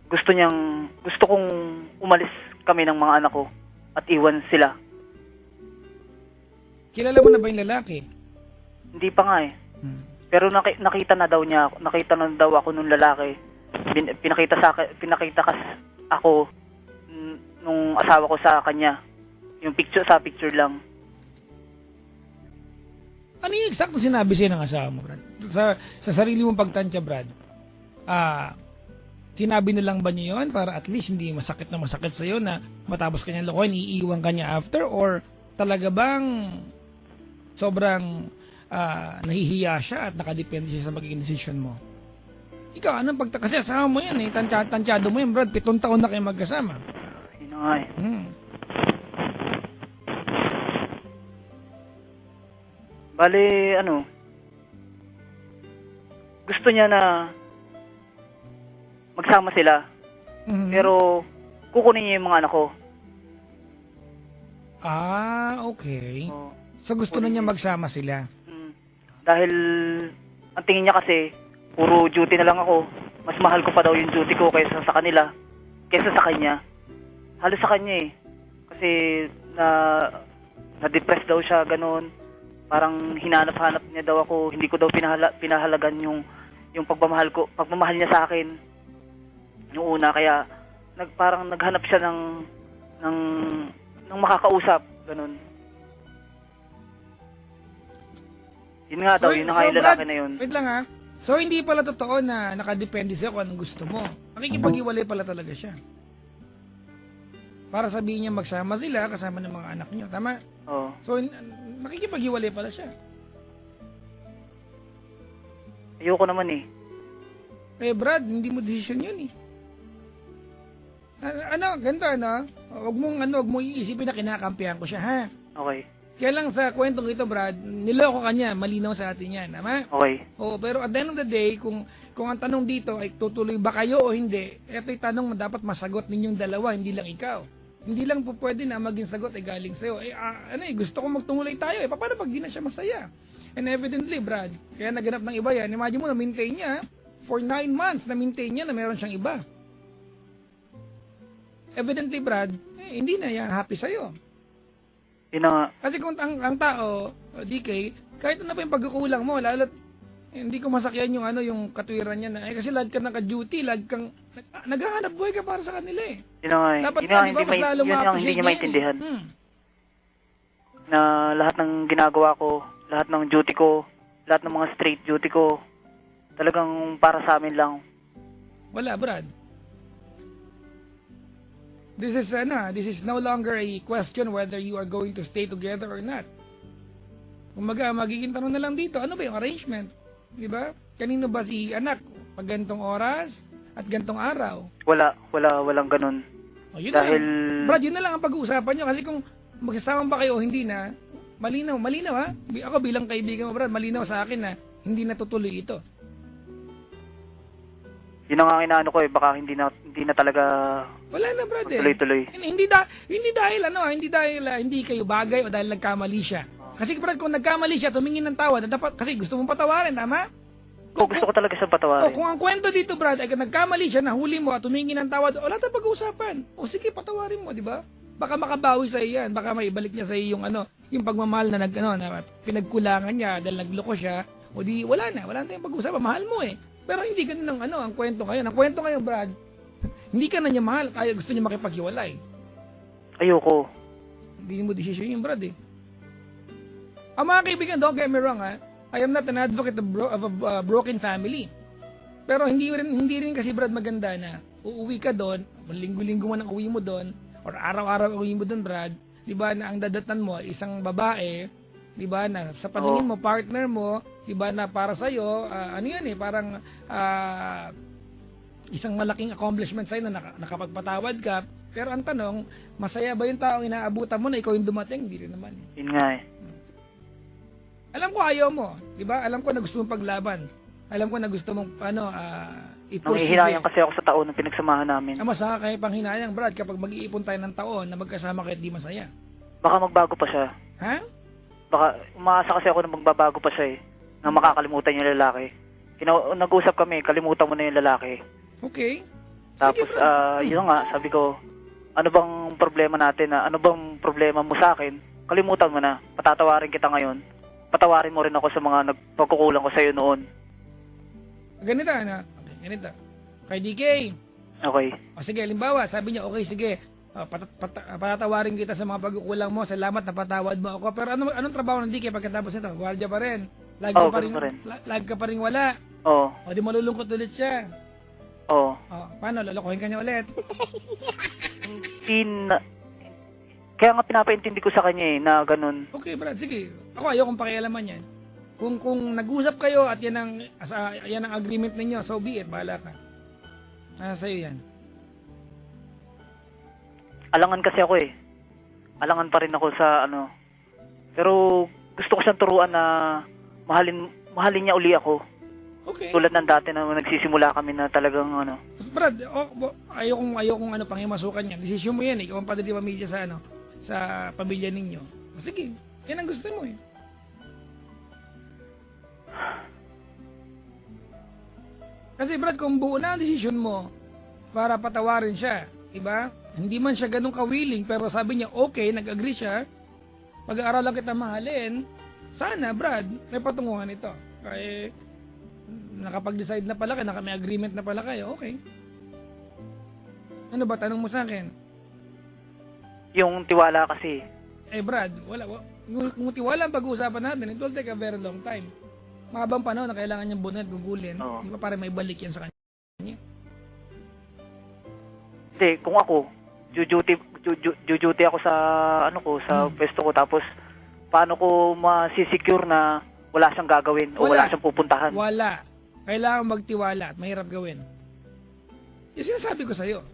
gusto kong umalis kami ng mga anak ko at iwan sila. Kilala mo na ba yung lalaki? Hindi pa nga eh. Pero nakita na daw ako nung lalaki. Pinakita ako nung asawa ko sa kanya. Yung picture lang. Ano yung exact sinabi sa'yo ng asawa mo, Brad? Sa sarili mong pagtansya, Brad, sinabi na lang ba niya yun para at least hindi masakit sa'yo na matapos kanyang lokohin, iiwan kanya after? Or talaga bang sobrang nahihiya siya at nakadepende siya sa magiging desisyon mo? Ikaw, anong kasi asawa mo yan eh, tansyado mo yan, Brad, 7 taon na kayo magkasama. Yun nga eh. Bale, gusto niya na magsama sila. Pero kukunin niya yung mga anak ko. Okay. So gusto na niya magsama sila. Dahil ang tingin niya kasi puro duty na lang ako. Mas mahal ko pa daw yung duty ko kaysa sa kanila, kaysa sa kanya. halos sa kanya eh. Kasi na-depress daw siya, ganun. Parang hinanap-hanap niya daw ako, hindi ko daw pinahalagan yung pagmamahal niya sa akin. Yung una, kaya parang naghanap siya ng makakausap, ganun. Yun nga daw, yun na nga yung lalaki Brad, na yun. wait lang ha. So, hindi pala totoo na nakadepende sa'yo kung anong gusto mo. Nakikipag-iwalay pala talaga siya. Para sabihin niya magsama sila kasama ng mga anak niyo. Tama? Oo. So, nakikipag-iwalay pala siya. Ayoko naman eh. Eh, Brad, hindi mo desisyon yun eh. Ganito, Huwag mong iisipin na kinakampihan ko siya, ha? Okay. Kaya lang sa kwentong ito, Brad, niloko ka niya, malinaw sa atin yan, tama? Okay. Oo, pero at the end of the day, kung ang tanong dito ay tutuloy ba kayo o hindi, ito'y tanong na dapat masagot ninyong dalawa, hindi lang ikaw. Hindi lang po pwede na maging sagot ay galing sa'yo. Gusto ko magtungulay tayo, paano pag di na siya masaya? And evidently, Brad, kaya naganap ng iba yan, imagine mo, na-maintain niya, for 9 months, na-maintain niya na meron siyang iba. Evidently, Brad, hindi na yan happy sa'yo. Yun na nga. Kasi kung ang tao, DK, kahit ano pa yung pagkukulang mo, lalo't hindi ko masakyan yung katwiran niya na, kasi lag ka naka-duty, naghahanap buhay ka para sa kanila eh. Yun na nga eh. Dapat Yun nga, mas lalo yun nga hindi niya maintindihan. Na lahat ng ginagawa ko, lahat ng duty ko, lahat ng mga straight duty ko, talagang para sa amin lang. Wala, Brad. This is no longer a question whether you are going to stay together or not. Kumaga, magiging tanong na lang dito, ano ba yung arrangement? Di ba? Kanino ba si anak? Pag gantong oras at gantong araw? Walang ganun. O, yun Dahil... na lang. Brad, yun na lang ang pag-uusapan nyo. Kasi kung magsasama ba kayo o hindi na, malinaw ha? Ako bilang kaibigan mo, Brad, malinaw sa akin na hindi natutuloy ito. Yun ang inaano ko eh, baka hindi na talaga wala na, Brad eh. tuloy-tuloy. Hindi dahil hindi kayo bagay o dahil nagkamali siya. Kasi Brad, kung nagkamali siya, tumingin ng tawad, dapat kasi gusto mong patawarin, tama? Gusto ko talaga siyang patawarin. Kung ang kwento dito, Brad, ay nagkamali siya, nahuli mo at tumingin ng tawad, wala tayong pag-uusapan. O sige, patawarin mo, di ba? Baka makabawi sa iyo yan, baka maibalik niya sa iyo yung pagmamahal na na pinagkulangan niya dahil nagloko siya, o di wala na tayong pag-uusapan, mahal mo eh. Pero hindi ganun ang kwento ngayon. Ang kwento ngayon, Brad, hindi ka na niya mahal, kaya gusto niya makipaghiwalay. Ayoko. Hindi mo desisyon yung Brad eh. Ang mga kaibigan, don't get me wrong ha, I am not an advocate of a broken family. Pero hindi rin kasi Brad maganda na uuwi ka doon, linggo-linggo man ang uwi mo doon, or araw-araw ang uwi mo doon, Brad, di ba na ang dadatan mo isang babae, di ba na sa paningin mo, partner mo, di ba na para sa'yo, parang isang malaking accomplishment sa'yo na nakapagpatawad ka. Pero ang tanong, masaya ba yung taong inaabutan mo na ikaw yung dumating? Hindi rin naman. Yun nga eh. Alam ko ayaw mo, di ba? Alam ko na gusto mong paglaban. Alam ko na gusto mong ipursige. Nanghihinayang kasi ako sa taon ng pinagsamahan namin. Masaka kayo panghinayang, Brad, kapag mag-iipon tayo ng taon na magkasama kayo at di masaya. Baka magbago pa siya. Ha? Baka umaasa kasi ako na magbabago pa siya eh. Na makakalimutan yung lalaki. Nag-usap kami, kalimutan mo na yung lalaki. Okay. Tapos, yun nga, sabi ko, ano bang problema natin ano bang problema mo sa akin? Kalimutan mo na, patatawarin kita ngayon. Patawarin mo rin ako sa mga nagpagkukulang ko sa'yo noon. Ganito, Okay, ganito. Kay DK. Okay. O sige, halimbawa, sabi niya, okay, sige, patatawarin kita sa mga pagkukulang mo, salamat na patawad mo ako. Pero anong trabaho ng DK pagkatapos nito? Guardia pa rin. Lag ka pa rin wala. Oo. O di malulungkot ulit siya. Oo. O, paano? Lolokohin ka niya ulit? Kaya nga pinapaintindi ko sa kanya eh, na ganun. Okay, Brad, sige. Ako ayaw kong pakialaman yan. Kung nag-usap kayo at yan ang agreement ninyo, so be it, bahala ka. Sa'yo yan. Alangan kasi ako eh. Alangan pa rin ako sa Pero gusto ko siyang turuan na mahalin niya uli ako. Okay. Tulad ng dati na nagsisimula kami na talagang Mas Brad, ayokong pangimasukan yan. Desisyon mo yan, ikaw ang padre pamilya sa pamilya ninyo. Sige, yan ang gusto mo eh. Kasi Brad, kung buo na ang desisyon mo para patawarin siya, diba? hindi man siya ganun ka-willing, pero sabi niya, okay, nag-agree siya, pag-aaralan kita mahalin, sana, Brad, may patunguhan ito. Kaya, nakapag-decide na pala kayo, may agreement na pala kayo, okay. Ano ba, tanong mo sa akin? Yung tiwala kasi, Brad, kung tiwala ang pag-uusapan natin, it will take a very long time. Mahabang panahon na kailangan niyang bunan at gugulin, Oo. di ba, para may balik yan sa kanya. hindi, kung ako, jujuti ako sa, sa pwesto ko, tapos, paano ko masisecure na wala siyang gagawin o wala siyang pupuntahan? Wala. Kailangan magtiwala at mahirap gawin. Yung sinasabi ko sa'yo.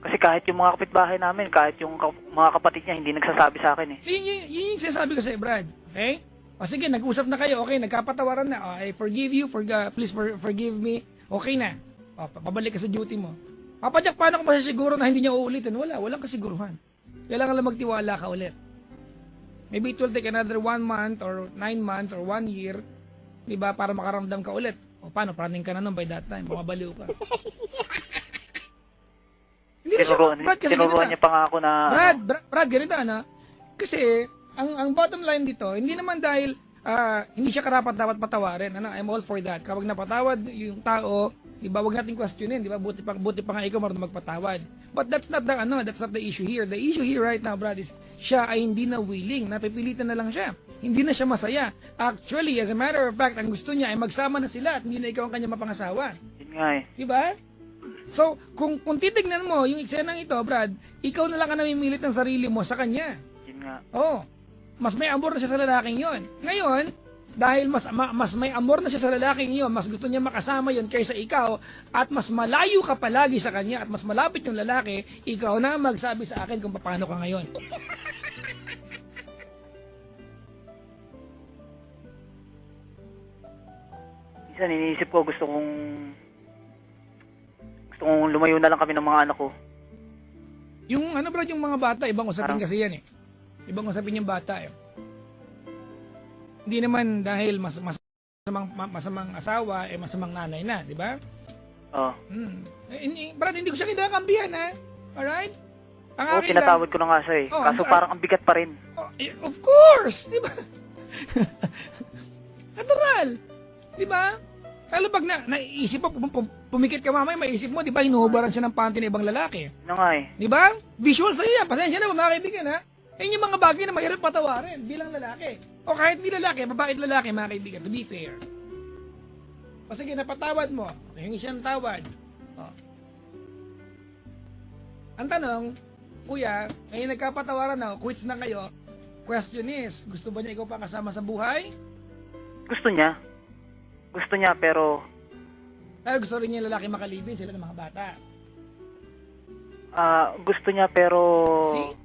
Kasi kahit yung mga kapitbahay namin, kahit yung mga kapatid niya, hindi nagsasabi sa akin eh. Yun yung sinasabi ko sa'yo, Brad. Okay? O sige, nag-usap na kayo. Okay, nagkapatawaran na. I forgive you. Please forgive me. Okay na. O, pabalik ka sa duty mo. Papa Jack, paano ko masisiguro na hindi niya uulitin? Walang kasiguruhan. Kailangan lang magtiwala ka ulit. Maybe it will take another 1 month or 9 months or 1 year, di ba, para makaramdam ka ulit. O paano, praning ka na nun by that time, mabaliw ka. Hindi na siya, Brad, kasi tinuruan niya pa nga ako na... Brad, ganito, ano? Kasi, ang bottom line dito, hindi naman dahil hindi siya karapat dapat patawarin. Ano? I'm all for that. Kapag napatawad yung tao, di ba, wag natin questionin, di ba? Buti pa nga ikaw marunong magpatawad. But that's not the issue here. The issue here right now, Brad, is siya ay hindi na willing, napipilitan na lang siya. Hindi na siya masaya. Actually, as a matter of fact, ang gusto niya ay magsama na sila at hindi na ikaw ang kanyang mapangasawa. Yun nga eh. Di ba? So, kung titignan mo yung eksenang ito, Brad, ikaw na lang ang namimilit ng sarili mo sa kanya. Yun nga. Oo. Mas may amor na siya sa lalaking yon. Ngayon, dahil mas may amor na siya sa lalaking yon, mas gusto niya makasama yon kaysa ikaw, at mas malayo ka palagi sa kanya at mas malapit yung lalaki, ikaw na magsabi sa akin kung paano ka ngayon. Minsan iniisip ko, gusto kong lumayo na lang kami ng mga anak ko. Yung Brad, yung mga bata, ibang usapin kasi yan eh. Ibang usapin yung bata eh. Hindi naman dahil masamang asawa, masamang nanay na, di ba? Oo. Brad, hindi ko siya kinakampihan, ha? Alright? Oo, tinatawad ko na nga siya eh. Kaso parang ang bigat pa rin. Of course! Di ba? Natural! Di ba? Lalo pag naisip mo, pumikit ka mamaya, maisip mo, di ba, hinuhubaran siya ng panty ng ibang lalaki. Ano nga eh. Di ba? Visual sa'yo yan. Pasensya na, mga kaibigan, ha? Ayun yung mga bagay na mahirap patawarin bilang lalaki. O kahit hindi lalaki, babae at lalaki, mga kaibigan, to be fair. O sige, napatawad mo. Hingi siya ng tawad. O. Ang tanong, kuya, ngayon nagkapatawaran na, quits na kayo, question is, gusto ba niya ikaw pa kasama sa buhay? Gusto niya. Gusto niya, pero... Gusto rin niya lalaki makalibin sila ng mga bata. Gusto niya, pero... See?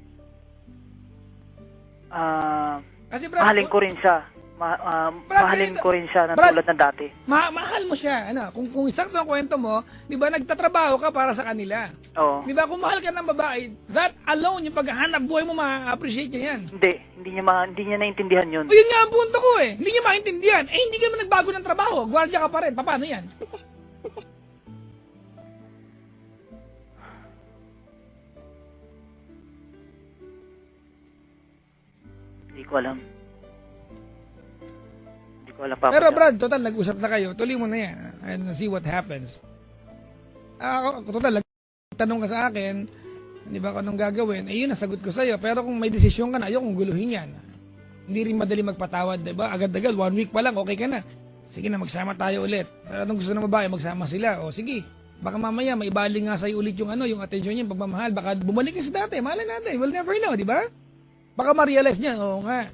Kasi Brad, mahalin ko rin siya. Mahalin ko rin siya na tulad ng dati. Mahal mo siya. Ano? Kung isang ang kwento mo, di ba, nagtatrabaho ka para sa kanila. Oo. Di ba, kung mahal ka ng babae, that alone, yung paghahanap buhay mo, ma-appreciate niya yan. Hindi niya naintindihan yun. O yun nga ang punto ko eh. Hindi niya maintindihan. Hindi ka naman nagbago ng trabaho. Gwardiya ka pa rin. Paano yan? Hindi ko alam. Papa. Pero Brad, total, nag-usap na kayo. Tuloy mo na yan. And see what happens. Total, tanong ka sa akin, di ba, kung anong gagawin? Yun, nasagot ko sa'yo. Pero kung may desisyon ka na, ayokong guluhin yan. Hindi rin madali magpatawad, di ba? Agad-agad, 1 week pa lang, okay ka na. Sige na, magsama tayo ulit. Pero anong gusto ng babae, magsama sila. O sige, baka mamaya, may ibaling nga sa'yo ulit yung attention niya, pagmamahal. Baka bumalik ka sa dati, mahalin natin. We'll never know, di ba? Baka ma-realize niya, oo nga.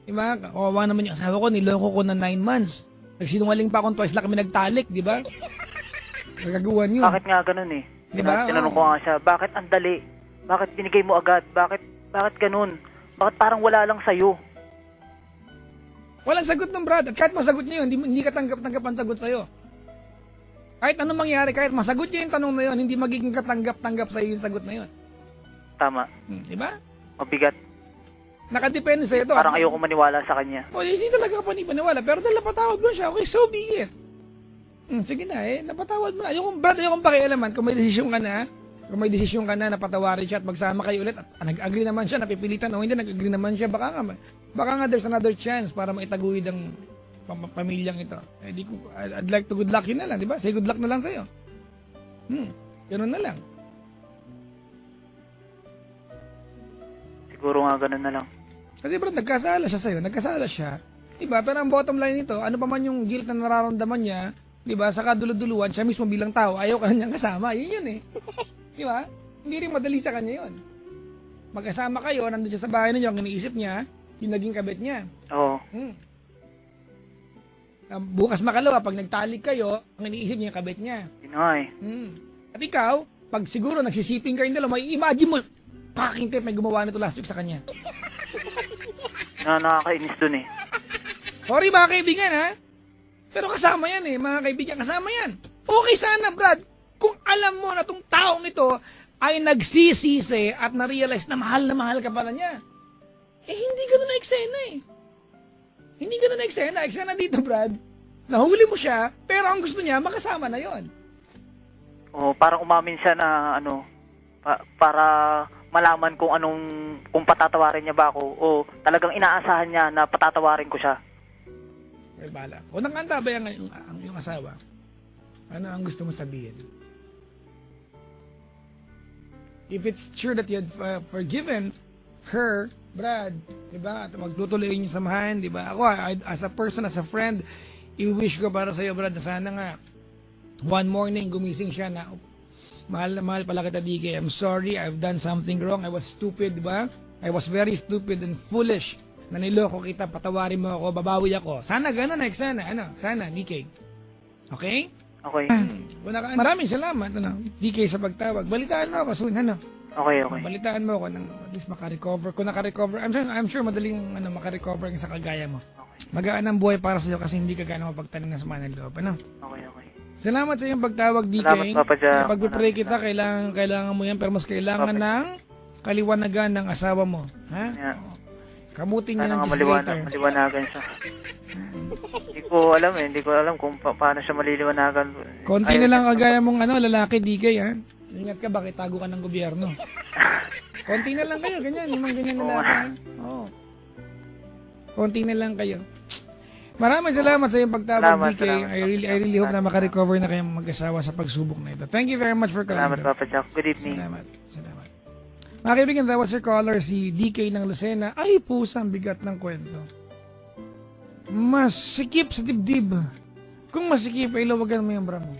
Diba? Kawawa naman yung asawa ko, niloko ko na 9 months. Nagsinungaling pa akong twice lang kami nagtalik, di ba? Nagagawan yun. Bakit nga ganun eh? Diba? Tinanong ko nga siya, bakit ang dali? Bakit binigay mo agad? Bakit ganun? Bakit parang wala lang sa'yo? Walang sagot ng Brad. At kahit masagot niya yun, hindi ka tanggap-tanggap ang sagot sa'yo. Kahit anong mangyari, kahit masagot niya yung tanong na yun, hindi magiging katanggap-tanggap sa'yo yung sagot na yun. Tama. Di ba? Mabigat. Nakadepende sa ito. Parang ayoko maniwala sa kanya. Hindi talaga ka panipaniwala. Pero dahil napatawad mo siya, okay, so be it. Sige na napatawad mo na. Ayokong pakialaman kung may desisyon ka na, Kung may desisyon ka na patawarin siya at magsama kayo ulit at nag-agree naman siya, napipilitan o hindi nag-agree naman siya, baka nga there's another chance para maitaguyod ang pamilyang ito. I'd like to good luck yun na lang, di ba? Say good luck na lang sa'yo. Ganun na lang. Siguro nga ganun na lang. Kasi bro, nagkasala siya sa'yo, nagkasala siya. Diba? Pero ang bottom line nito, ano pa man yung guilt na nararamdaman niya, diba? Sa kaduluduluan, siya mismo bilang tao, ayaw ka na niyang kasama. Yun eh. Diba? Hindi rin madali sa kanya yun. Magkasama kayo, nandun siya sa bahay ninyo, ang iniisip niya, yung naging kabit niya. Oo. Bukas makalawa, pag nagtalik kayo, ang iniisip niya yung kabit niya. Yun nga eh. At ikaw, pag siguro nagsisiping kayong dalawa, may imagine mo, pakintip may gumawa nito last week sa kanya. Nakakainis dun eh. Sorry mga kaibigan ha, pero kasama yan eh, mga kaibigan, kasama yan. Okay sana Brad, kung alam mo na tong taong ito ay nagsisisi at na-realize na mahal ka pala niya. Hindi ganun na eksena eh. Hindi ganun na eksena. Eksena dito Brad, nahuli mo siya, pero ang gusto niya, makasama na yon. Oo, parang umamin siya na para malaman kung patatawarin niya ba ako o talagang inaasahan niya na patatawarin ko siya. Well, bala. Kung nakanta ba yung asawa, ano ang gusto mo sabihin? If it's true that you had forgiven her, Brad, diba? At magtutuloy yung samahan, diba? Ako, as a person, as a friend, i-wish ko para sa'yo, Brad, na sana nga, one morning, gumising siya na, mahal na mahal pala kita, DK. I'm sorry, I've done something wrong. I was stupid, diba? I was very stupid and foolish. Naniloko kita, patawarin mo ako, babawi ako. Sana gano'n, sana, DK. Okay? Okay. Maraming salamat, DK sa pagtawag. Balitaan mo ako soon, Okay. Balitaan mo ako ng at least makarecover. Kung nakarecover, I'm sure madaling makarecover sa kagaya mo. Okay. Magaan ang buhay para sa iyo kasi hindi ka gaano mapagtanim ng sama ng loob, Okay. Salamat sa iyong pagtawag, DK. Salamat, Papa Jack. Pag-pray kita, kailangan mo yan, pero mas kailangan ng kaliwanagan ng asawa mo. Ha? Yeah. Kamutin niya ng Sana cheese maliwanagan siya. Hindi ko alam kung paano siya maliliwanagan. Konti na lang kagaya mong lalaki, DK, ha? Ingat ka, bakit tago ka ng gobyerno? Konti na lang kayo, ganyan, yung mga ganyan na lalaki. Oo. Konti na lang kayo. Maraming salamat sa iyong pagtawag, DK. I really hope na makarecover na kayong mag-asawa sa pagsubok na ito. Thank you very much for calling. Salamat, Papa Jack. Good evening. Salamat. Mga kaibigan, that was your caller, si DK ng Lucena. Ay, pusang bigat ng kwento. Masikip sa dibdib. Kung masikip, ay lawagan mo yung bra mo.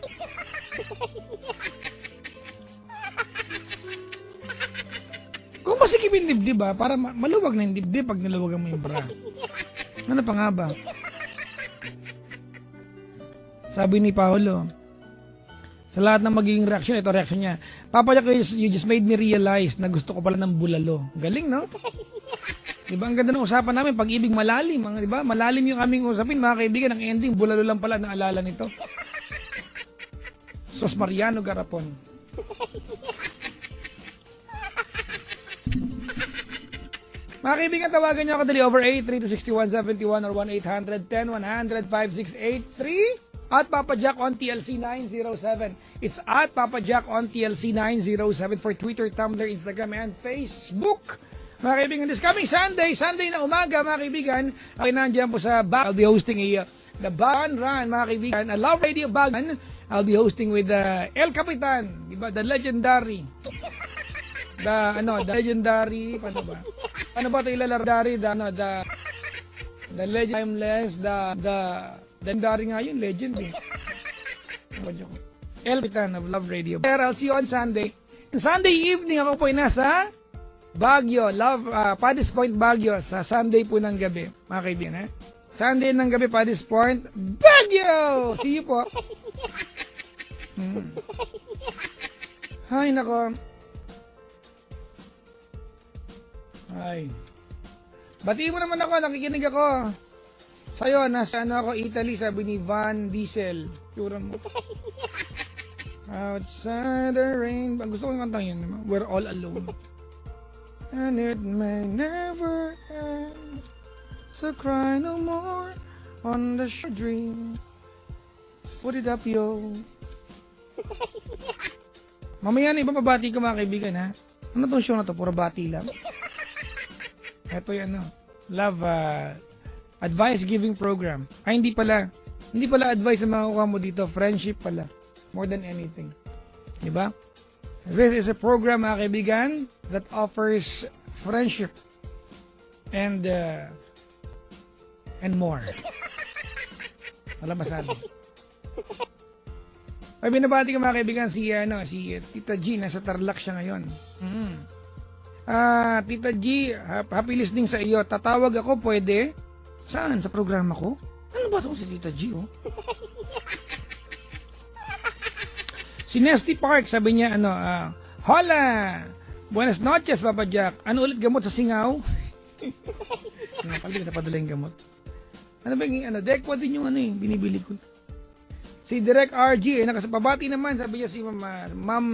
Kung masikip yung dibdib, para maluwag na yung dibdib pag nilawagan mo yung bra. Ano pa nga ba? Sabi ni Paolo, sa lahat ng magiging reaksyon, ito reaksyon niya. Papa Jack, you just made me realize na gusto ko pala ng bulalo. Galing, no? Diba, ang ganda ng usapan namin, pag-ibig malalim. Diba? Malalim yung aming usapin, mga kaibigan. Ang ending, bulalo lang pala, naalala nito. Sos Mariano Garapon. Mga kaibigan, tawagan niyo ako dali over 8326171 or 1-800-10-100-5683 at Papa Jack on TLC 907. It's at Papa Jack on TLC 907 for Twitter, Tumblr, Instagram, and Facebook. Mga kaibigan, this coming Sunday na umaga, mga kaibigan, ako nandiyan po sa back. I'll be hosting the Bagan Run, mga kaibigan, a Love Radio Bagan. I'll be hosting with El Capitan, diba? The legendary. The legendary, paano ba? Ano ba ito ilalaro? The legend, timeless, the legendary nga yun, legend eh. El Capitan of Love Radio. I'll see you on Sunday. Sunday evening, ako po ay nasa Baguio, Paddy's Point, Baguio, sa Sunday po ng gabi, mga kaibigan, ha? Sunday ng gabi, Paddy's Point, Baguio! See you po. Ay, nako. Ay. Batiin mo naman ako, nakikinig ako. Sa'yo, nasa ako, Italy, sabi ni Van Diesel. Tura mo. Outside the rain. Gusto ko yung kantang yun. We're all alone. And it may never end. So cry no more on the dream. Put it up, yo. Mamaya na, ibababati ko mga kaibigan, ha? Ano tong show na to? Puro bati lang. Ito yung love advice giving program. Ay, hindi pala advice ang makukuha mo dito. Friendship pala. More than anything. Diba? This is a program, mga kaibigan, that offers friendship and more. Wala masabi. Ay, binabati ko mga kaibigan si Tita G, nasa Tarlac siya ngayon. Tita G, happy listening sa iyo. Tatawag ako, pwede? Saan? Sa programa ko? Ano ba ito si Tita G, oh? Si Nesty Park, sabi niya, Hola! Buenas noches, Papa Jack. Ano ulit gamot sa singaw? Pag napadala yung gamot. Ano ba yung, Dekwa din yung binibili ko. Si Direk RG, nakasapabati naman, sabi niya si Ma'am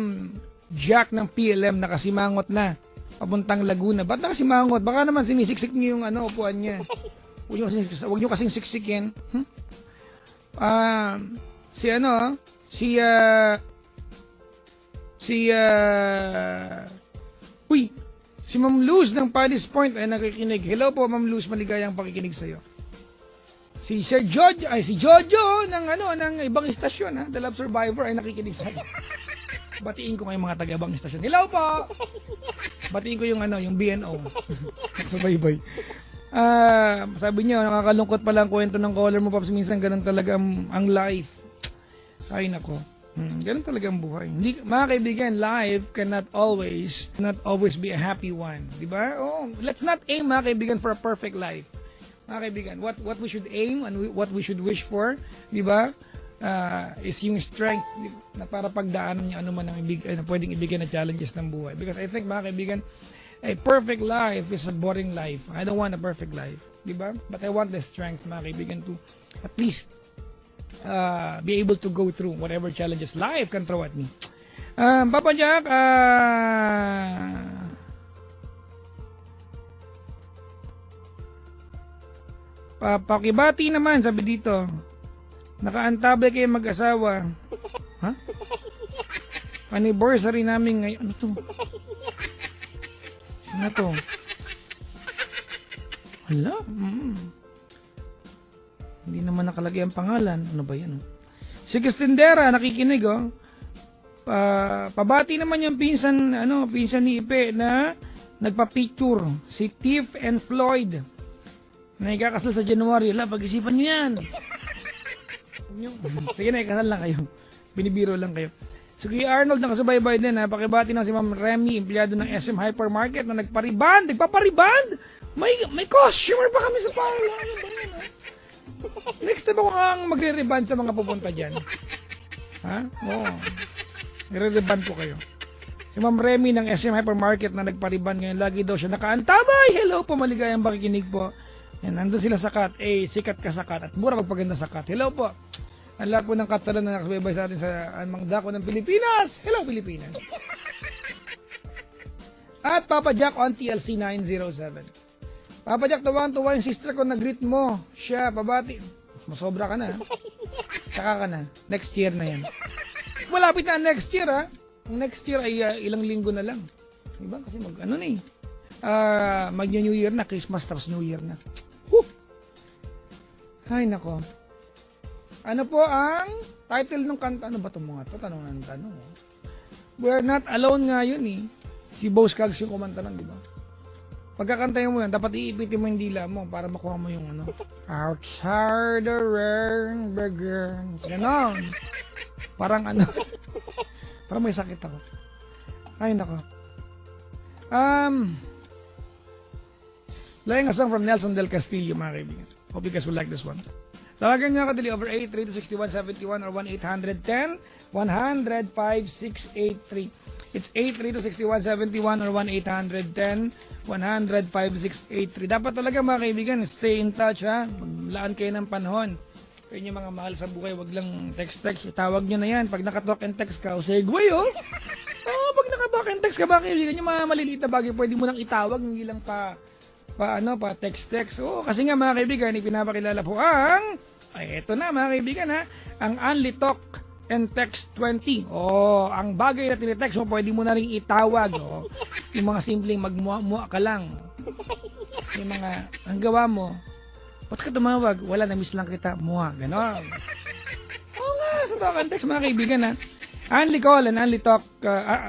Jack ng PLM, nakasimangot na. Papuntang Laguna. Ba't nakasimangot? Baka naman sinisiksik niyo yung upuan niya. Huwag niyo kasing siksikin. Si Ma'am Luz ng Paddy's Point ay nakikinig. Hello po, Ma'am Luz, maligayang pakikinig sa'yo. Si Jojo ng ibang istasyon, The Love Survivor ay nakikinig sa'yo. Batiin ko ngayong mga taga-ibang istasyon. Hello po! Batiin ko yung BNO. Nagsubaybay. Sabi niyo, nakakalungkot pala ang kwento ng caller mo, Paps. Minsan ganun talaga ang life. Ay, nako. Ganun talaga ang buhay. Mga kaibigan, life cannot always be a happy one. Diba? Oh, let's not aim, mga kaibigan, for a perfect life. Mga kaibigan, what we should aim and what we should wish for, diba? Is yung strength na para pagdaanan niya ano man ang pwedeng ibigay na challenges ng buhay. Because I think, mga kaibigan, a perfect life is a boring life. I don't want a perfect life. Diba? But I want the strength, mga kaibigan, to at least be able to go through whatever challenges life can throw at me. Papa Jack, pakibati naman, sabi dito. Nakaantabay kayo mag-asawa. Ha? Anniversary namin ngayon. Ano to? Hala? Hindi naman nakalagay ang pangalan. Ano ba yan? Si Cristendera, nakikinig, oh. Pabati naman yung pinsan ni Ipe na nagpa-picture. Si Tiff and Floyd. Na ikakasal sa January. Hala, pag-isipan nyo yan. Sige na, ikasal lang kayo. Binibiro lang kayo. So, Kuya Arnold, nakasubaybay din, ha. Pakibati na si Ma'am Remy, empleyado ng SM Hypermarket na nagpariband. May customer pa kami sa parla. Ano ba yan, ha? Next time ako ang magre-reband sa mga pupunta dyan. Ha? Oo. Nire-reband ko kayo. Si Ma'am Remy ng SM Hypermarket na nagpariband ngayon, lagi daw siya nakaantabay. Hello po, maligayang pakikinig po. Yan, nandun sila sa cut. Sikat ka sa cut. At mura magpaganda sa cut. Hello po. Ang lahat po ng katsalan na nakasubaybay sa atin sa mga dako ng Pilipinas. Hello, Pilipinas. At Papa Jack on TLC 907. Papa Jack, tuwang-tuwa yung sister ko, nag-greet mo. Siya, pabati. Masobra ka na. Tsaka ka na. Next year na yan. Malapit na next year, ha? Ang next year ay ilang linggo na lang. Diba? Kasi mag-New Year na. Christmas tapos New Year na. Whew! Ay, nako. Ano po ang title ng kanta? Ano ba itong mga ito? Tanong ng tanong. We're not alone nga yun, eh. Si Boss Kags yung kumanta lang, di ba? Pagkakantayin mo yan, dapat iipitin mo yung dila mo para makuha mo yung outside the rain begins. Ganon. Parang parang may sakit ako. Ay, nako. Playing a song from Nelson Del Castillo, mga kaibigan. Hope you guys will like this one. Tawagan niya kadali over 832-6171 or 1-800-10-100-5683. It's 832-6171 or 1-800-10-100-5683. Dapat talaga, mga kaibigan, stay in touch, ha? Maglaan kayo ng panahon. Kayo yung mga mahal sa buhay, wag lang text-text. Tawag nyo na yan. Pag nakatalk and text ka, segue, oh. Pag nakatalk and text ka, mga kaibigan, yung mga maliliit na bagay, pwede mo nang itawag, hindi lang pa text-text. Kasi nga, mga kaibigan, ipinapakilala po eto na, mga kaibigan, ha, ang Only Talk and text 20. Oh, ang bagay na tinetext mo, pwede mo na rin itawag. Oh. Yung mga simpleng magmuha-muha ka lang. Yung mga, ang gawa mo, ba't ka tumawag? Wala, na-miss lang kita. Muha, gano'n. Oo nga, sa talk and text, mga kaibigan, ha? Only call and only talk,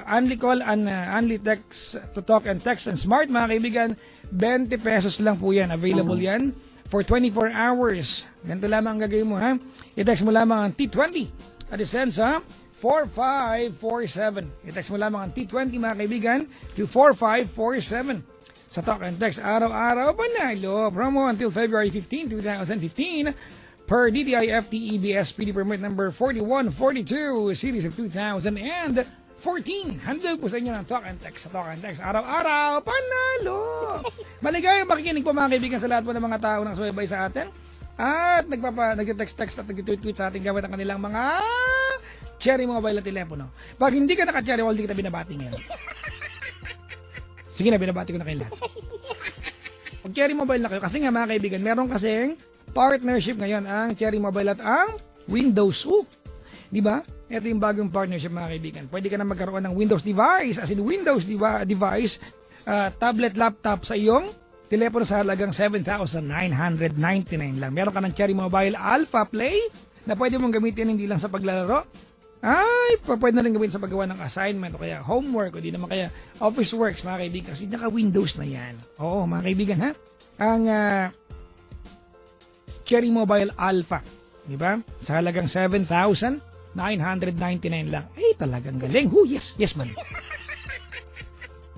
only call and only text to talk and text and smart, mga kaibigan. 20 pesos lang po yan. Available yan for 24 hours. Ganito lamang ang gagawin mo, ha? I-text mo lamang ang T20 at isend sa 4547. I-text mo lamang ang T20, mga kaibigan, to 4547. Sa talk and text, araw-araw, panalo. Promo until February 15, 2015. Per DTI FTEBS PD permit number 4142, series of 2014. Handle po sa inyo ng talk and text. Sa talk and text, araw-araw, panalo. Maligayang makikinig po, mga kaibigan, sa lahat po ng mga tao na sumaybay sa atin. At nag-text at nag-tweet sa atin gamit ang kanilang mga cherry mobile na telepono. Pag hindi ka naka-cherry mobile, hindi kita binabati ngayon. Sige na, binabati ko na kayo lahat. Pag cherry mobile na kayo, kasi nga mga kaibigan, meron kasing partnership ngayon ang Cherry Mobile at ang Windows. Di ba? Ito yung bagong partnership, mga kaibigan. Pwede ka na magkaroon ng Windows device, as in Windows device, tablet, laptop sa iyong telepono sa halagang 7,999 lang. Meron ka ng Cherry Mobile Alpha Play na pwede mong gamitin hindi lang sa paglalaro. Ay, pwede na rin gawin sa paggawa ng assignment o kaya homework o di naman kaya office works, mga kaibigan. Kasi naka-Windows na yan. Oo, mga kaibigan, ha? Ang Cherry Mobile Alpha, di ba? Sa halagang 7,999 lang. Ay, talagang galing. Yes, yes man.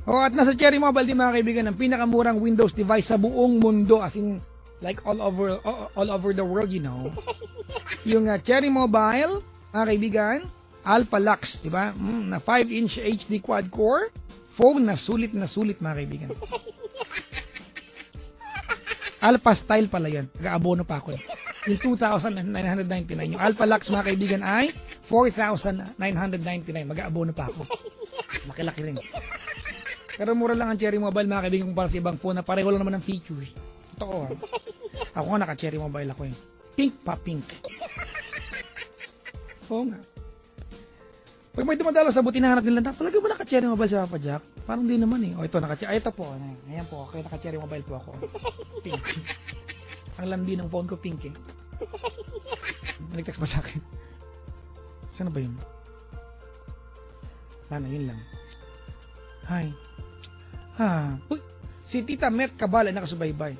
At nasa Cherry Mobile din, mga kaibigan, ang pinakamurang Windows device sa buong mundo, as in like all over the world, you know. Yung Cherry Mobile, mga kaibigan, Alpha Lux, di ba? Na 5-inch HD quad-core phone na sulit, mga kaibigan. Alpha style pala yan. Nag-aabono pa ako. Yung 2,999. Yung Alpha Lux, mga kaibigan, ay 4,999. Mag-aabono pa ako. Laki-laki rin. Pero mura lang ang Cherry Mobile, mga kaibigan, kumpara sa ibang phone na pareho lang naman ng features. Totoo, ha? Ako nga naka-Cherry Mobile ako, eh. Pink pa, pink. Oo nga. Pag may dumadalo sa buti na hanap nila, talaga ba naka-Cherry Mobile sa Papa Jack? Parang di naman, eh. O, ito, naka-Cherry. Ay, ito po. Ayan po. Okay, naka-Cherry Mobile po ako. Pink. Ang landi ng phone ko, pink, eh. Nag-text ba sa akin? Saan ba yun? Wala na, yun lang. Hi. Uy, si Tita Met Cabal ay nakasubaybay.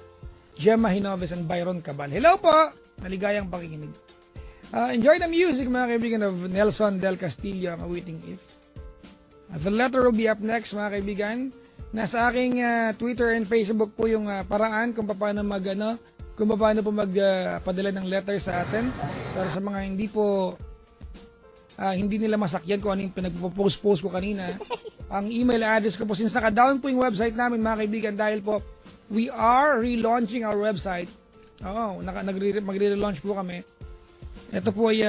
Gemma Hinoves and Byron Cabal. Hello po! Maligayang pakikinig. Enjoy the music, mga kaibigan, of Nelson Del Castillo, ang awiting If. The letter will be up next, mga kaibigan. Nasa aking Twitter and Facebook po yung paraan kung paano po magpadala ng letter sa atin. Para sa mga hindi nila masakyan kung ano yung pinagpo-post ko kanina. Ang email address ko po, since naka-down po yung website namin, mga kaibigan, dahil po we are relaunching our website. Oo, magre-relaunch po kami. Ito po ay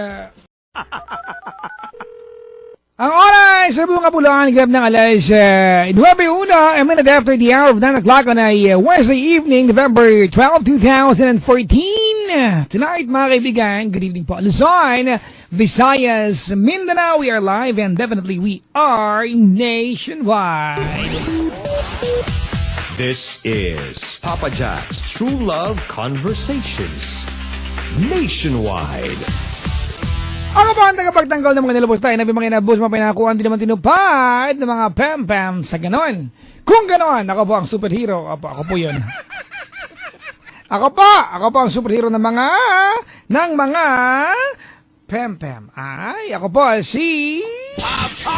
ang oras sa buong Kapuluan, grab ng alas 9:01, a minute after the hour of 9 o'clock on a Wednesday evening, November 12, 2014. Tonight, mga kaibigan, good evening po, Luzon, Visayas, Mindanao, we are live and definitely we are nationwide. This is Papa Jack's True Love Conversations. Nationwide. Ako po ang tagapagtanggal ng mga nilabos tayo na mga inabos, mga pinakuan, di naman tinupad ng mga pam-pam sa ganon. Kung ganon, ako po ang superhero. Ako po yun. Ako po ang superhero ng mga pam-pam. Ay, ako po si... Papa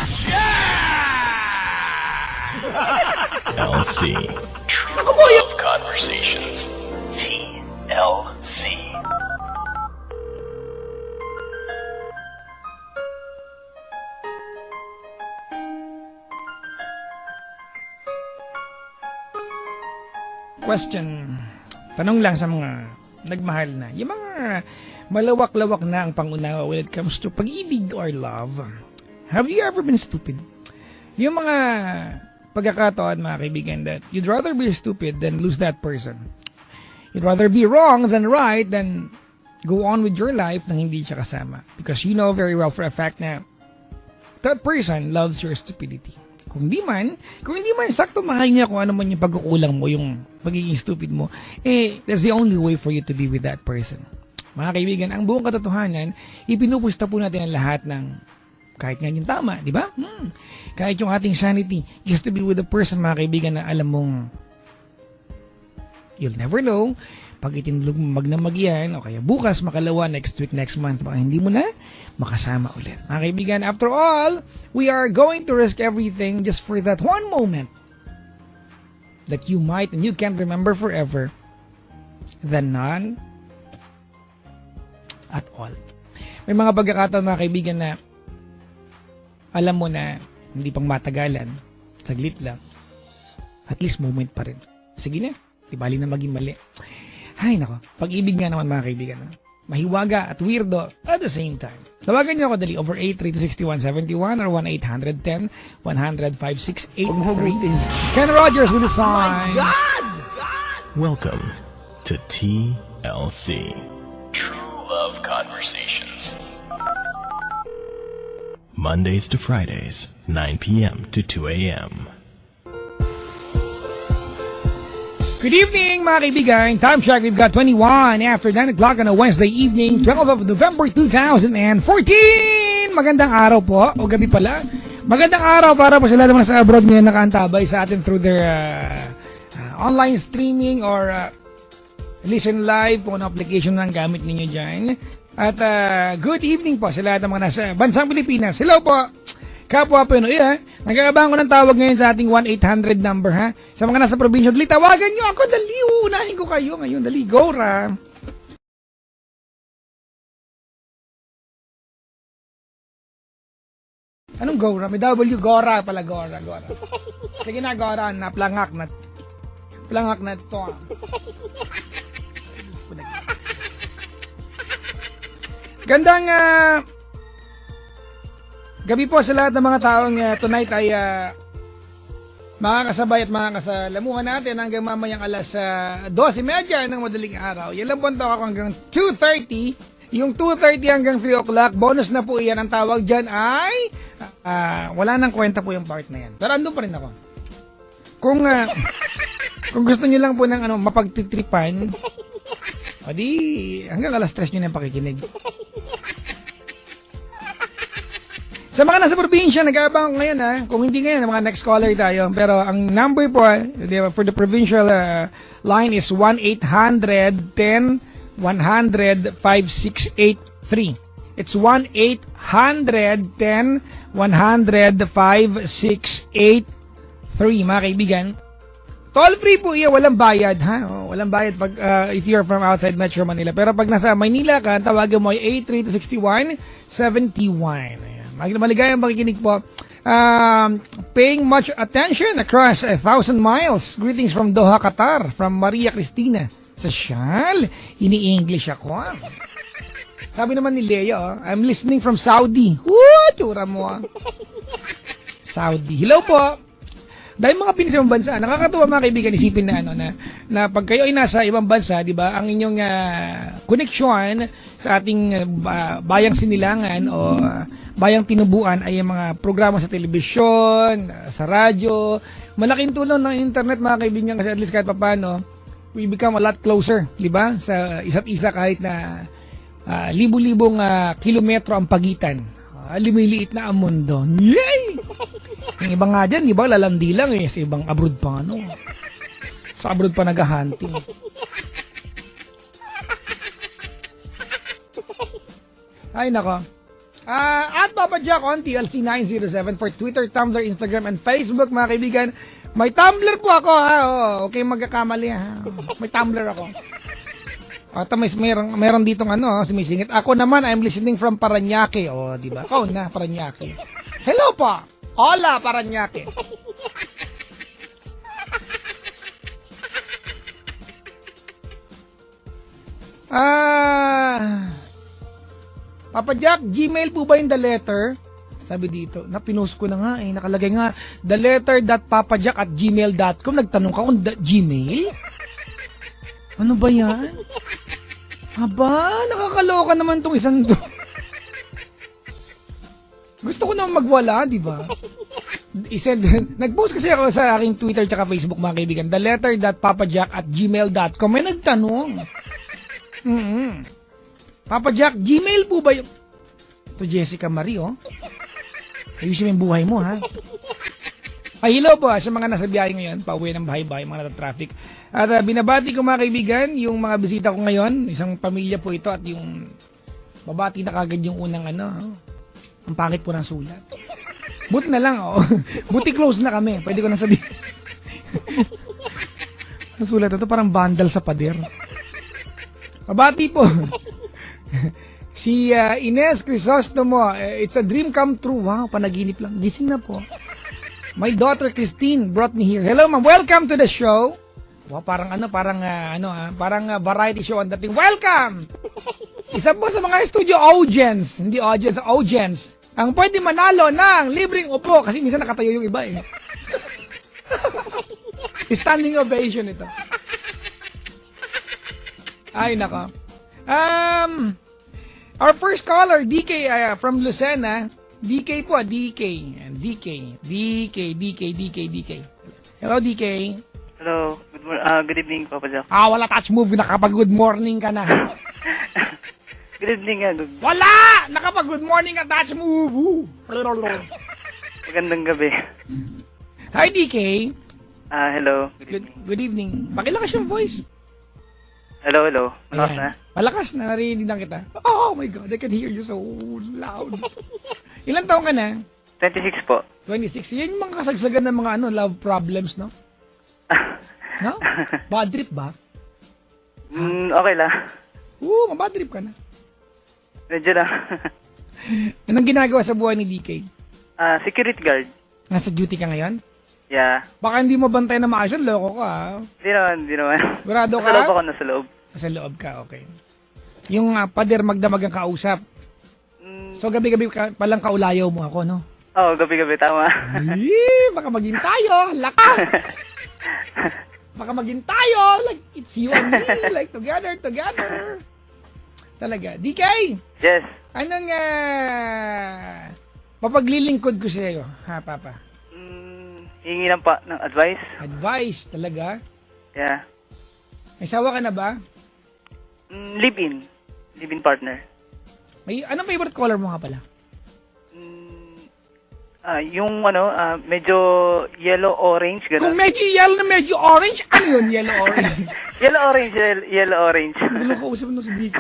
Jack! LC. True Love Conversations. TLC. Question. Tanong lang sa mga nagmahal na. Yung mga malawak-lawak na ang pangunawa when it comes to pag-ibig or love. Have you ever been stupid? Yung mga pagkakataon, mga kaibigan, that you'd rather be stupid than lose that person. You'd rather be wrong than right than go on with your life nang hindi siya kasama. Because you know very well for a fact na that person loves your stupidity. Kung hindi man sakto mahal niya kung ano man yung pagkukulang mo, yung pagiging stupid mo, that's the only way for you to be with that person. Mga kaibigan, ang buong katotohanan, ipinupusta po natin ang lahat ng kahit nga yung tama, di ba? Kahit yung ating sanity, just to be with a person, mga kaibigan, na alam mong you'll never know, pag itinulog mo magnamag yan, o kaya bukas, makalawa, next week, next month, baka hindi mo na makasama ulit. Mga kaibigan, after all, we are going to risk everything just for that one moment that you might and you can remember forever than none at all. May mga pagkakataon, mga kaibigan, na alam mo na hindi pang matagalan, saglit lang, at least moment pa rin. Sige na, di bali na maging mali. Ay, nako. Pag-ibig nga naman, mga kaibigan. Mahiwaga at weirdo at the same time. Tawagan niyo ako dali over 832-6171 or 1-800-10-100-5683. Ken Rogers with the song. My God! Welcome to TLC. True Love Conversations. Mondays to Fridays, 9 p.m. to 2 a.m. Good evening, mga kaibigan. Time check, we've got 21 after 9 o'clock on a Wednesday evening, 12 of November 2014. Magandang araw po, o gabi pala. Magandang araw para po sila naman sa abroad ngayon nakaantabay sa atin through their online streaming or listen live kung ano application ng gamit ninyo dyan. At good evening po sa lahat ng mga nasa bansang Pilipinas. Hello po, kapwa Pinoy nag-aabang ko ng tawag ngayon sa ating 1-800 number ha. Sa mga nasa probinsya, dali, tawagan nyo ako, dali, uunahin ko kayo ngayon, dali, go ra. Anong go ra? May W, Gora pala, Gora. Sige na, Gora, plangak na to. Gandang gabi po sa lahat ng mga taong tonight ay makakasabay at makakasalamuhan natin hanggang mamayang alas 12:30 ng madaling araw. Yan lang po ang tawag hanggang 2:30. Yung 2:30 hanggang 3 o'clock, bonus na po iyan. Ang tawag dyan ay wala nang kwenta po yung part na yan. Pero andun pa rin ako. Kung gusto nyo lang po ng mapagtitripan, o di hanggang alas 3 nyo na yung pakikinig. Sa mga nasa probinsya, nag-aabang ko ngayon kung hindi ngayon, mga next caller tayo. Pero ang number po for the provincial line is 1-800-10-100-5683. It's 1-800-10-100-5683, mga kaibigan. Toll free po iya, walang bayad walang bayad pag if you're from outside Metro Manila. Pero pag nasa Maynila ka, tawagan mo ay 832-6171. Maligayang pakikinig po. Paying much attention across 1,000 miles. Greetings from Doha, Qatar. From Maria Cristina. Sa Shal, ini-English ako. Sabi naman ni Leia, I'm listening from Saudi. Woo! Tsura mo. Saudi. Hello po. Dahil mga Pinoy sa ibang bansa, nakakatuwa mga kaibigan, isipin na na pag kayo ay nasa ibang bansa, di ba, ang inyong connection sa ating bayang sinilangan o bayang tinubuan ay yung mga programa sa telebisyon, sa radyo. Malaking tulong ng internet mga kaibigan kasi at least kahit papano, we become a lot closer, di ba, sa isa't isa kahit na libu-libong kilometro ang pagitan. Lumiliit na ang mundo. Yay! Yung iba nga dyan, di ba, lalandi lang sa ibang abroad pa, Sa abroad pa nag-hunting. Ay, nako. At Papa Jack on TLC907 for Twitter, Tumblr, Instagram, and Facebook, mga kaibigan. May Tumblr po ako, Okay, magkakamali, May Tumblr ako. At meron ditong sumisingit. Ako naman, I'm listening from Paranaque. Di ba? Ikaw na, Paranaque. Hello po. Hola, Paranaque. Papa Jack, Gmail po ba yung the letter? Sabi dito, pinost ko na nga nakalagay nga, theletter.papajack@gmail.com. Nagtanong ka kung Gmail? Ano ba yan? Aba, nakakaloka naman tong isang to. Gusto ko naman magwala, di ba? Nag-post kasi ako sa aking Twitter tsaka Facebook, mga kaibigan. theletter.papajack@gmail.com. May nagtanong. Papa Jack, Gmail po ba yung... Ito Jessica Marie, oh. Ayusin mo yung buhay mo, ha? Ay, hello po sa mga nasa biyahe ngayon, pauwi ng bahay-bahay, mga nata-traffic. At binabati ko mga kaibigan, yung mga bisita ko ngayon, isang pamilya po ito at yung babati na kagad yung unang ang pangit po ng sulat. Buti na lang, oh. Buti close na kami, pwede ko na sabihin. Ang sulat na ito, parang bandal sa pader. Babati po. Si Ines Crisostomo, it's a dream come true. Wow, panaginip lang. Gising na po. My daughter Christine brought me here. Hello ma'am, welcome to the show. Wow, parang variety show ang dating. Welcome! Isa po sa mga studio audience, hindi audience, audience. Ang pwede manalo ng libreng upo kasi minsan nakatayo yung iba eh. Standing ovation ito. Ay, nako. Our first caller, DK from Lucena. DK po, DK. Hello, DK. Hello. Good evening, Papa Jack. Wala touch move. Nakapag-good morning ka na. Good evening, Wala! Nakapag-good morning ka, touch move. magandang gabi. Hi, DK. Hello. Good evening. Pakilakas yung voice. Hello. Malakas Ayan. na? Malakas na, narinig na kita. Oh my God, I can hear you so loud. Ilan taong ka na? 26 po. 26. Yan yung mga kasagsagan ng mga love problems, no? No? Bad trip ba? Okay lang. Mabad trip ka na. Medyo lang. Anong ginagawa sa buhay ni DK? Security guard. Nasa duty ka ngayon? Yeah. Baka hindi mo bantay na maayos, loko ka. Ha? Di naman. Sigurado ka? Nasa loob ako, nasa loob. Nasa loob ka, okay. Yung pader magdamag ang kausap. So gabi-gabi palang kaulayaw mo ako, no? Oo, gabi-gabi, tama. Baka maging tayo, laka. Baka maging tayo, like it's you and me, like together. Talaga. DK! Yes. Anong papaglilingkod ko sa iyo, ha, Papa? Hingi ng advice. Advice, talaga? Yeah. May sawa ka na ba? Live-in. Live-in partner. Anong favorite color mo nga pala? Yung medyo yellow-orange, gano'n. Kung medyo yellow na medyo orange, ano yun, yellow-orange? Yellow-orange. Gulo ko usap nung si DK.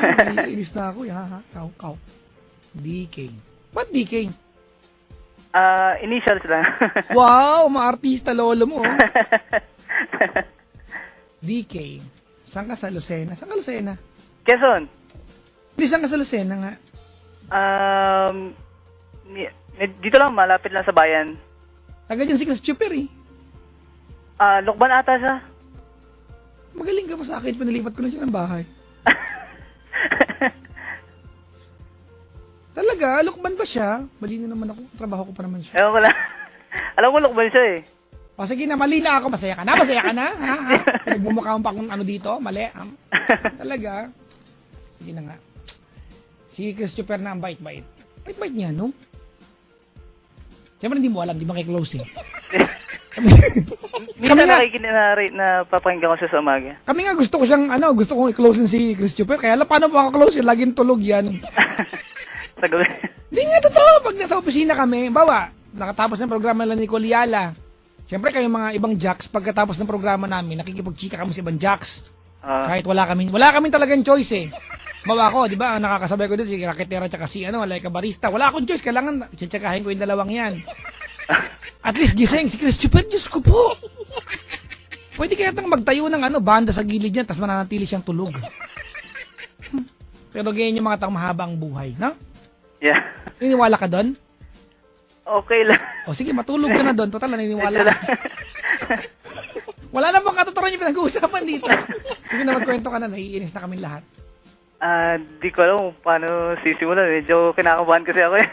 Inis na ako, ha? Kaw. DK. Ba't DK? Initials lang. Wow, maartista lolo mo. Oh. DK. Saan ka sa Lucena? Saan ka Lucena? Quezon. Hindi, saan ka sa Lucena nga? Dito lang, malapit lang sa bayan. Taga dyan si Chris Chuper eh. Lukban ata siya. Magaling ka pa sa akin, pinalipat ko na siya ng bahay. Talaga, lukban ba siya? Mali na naman ako, trabaho ko pa naman siya. Ewan ko lang. Alam ko lukban siya eh. O sige na, mali na ako, masaya ka na? Ha? Nagmumukha mo pa kung ano dito, mali. Talaga. Sige na nga. Si Chris Chuper na ang bait-bait. Bait-bait niya, no? Siyempre hindi mo alam, di ba kay close eh. Minsan na papakinggan ko siya sa umaga. Kami nga gusto kong i-close si Chris Chuper. Kaya paano mo ako-close? Laging tulog yan. Sa gabi. Hindi nga totoo. Pag nasa opisina kami, bawa, nakatapos ng programa lang ni Coliala. Siyempre kayong mga ibang jacks, pagkatapos ng programa namin, nakikipag-chika kami sa ibang jacks. Kahit wala kami talagang choice eh. Bawa ko, di ba, ang nakakasabay ko dito, si Raketera tsaka si like a barista. Wala akong choice, kailangan, tsakahin ko yung dalawang yan. At least gising, si Chris Chuper, Diyos ko po. Pwede kaya tang magtayo ng banda sa gilid niya, tapos mananatili siyang tulog. Pero ganyan yung mga taong mahaba ang buhay, no? Yeah. Niniwala ka doon? Okay lang. O sige, matulog ka na doon. Total, naniniwala ka. Wala na bang katotoran yung pinag-uusapan dito. Sige na, magkwento ka na. Naiinis na kami lahat. Di ko alam paano sisimulan. Medyo kinakabahan kasi ako eh.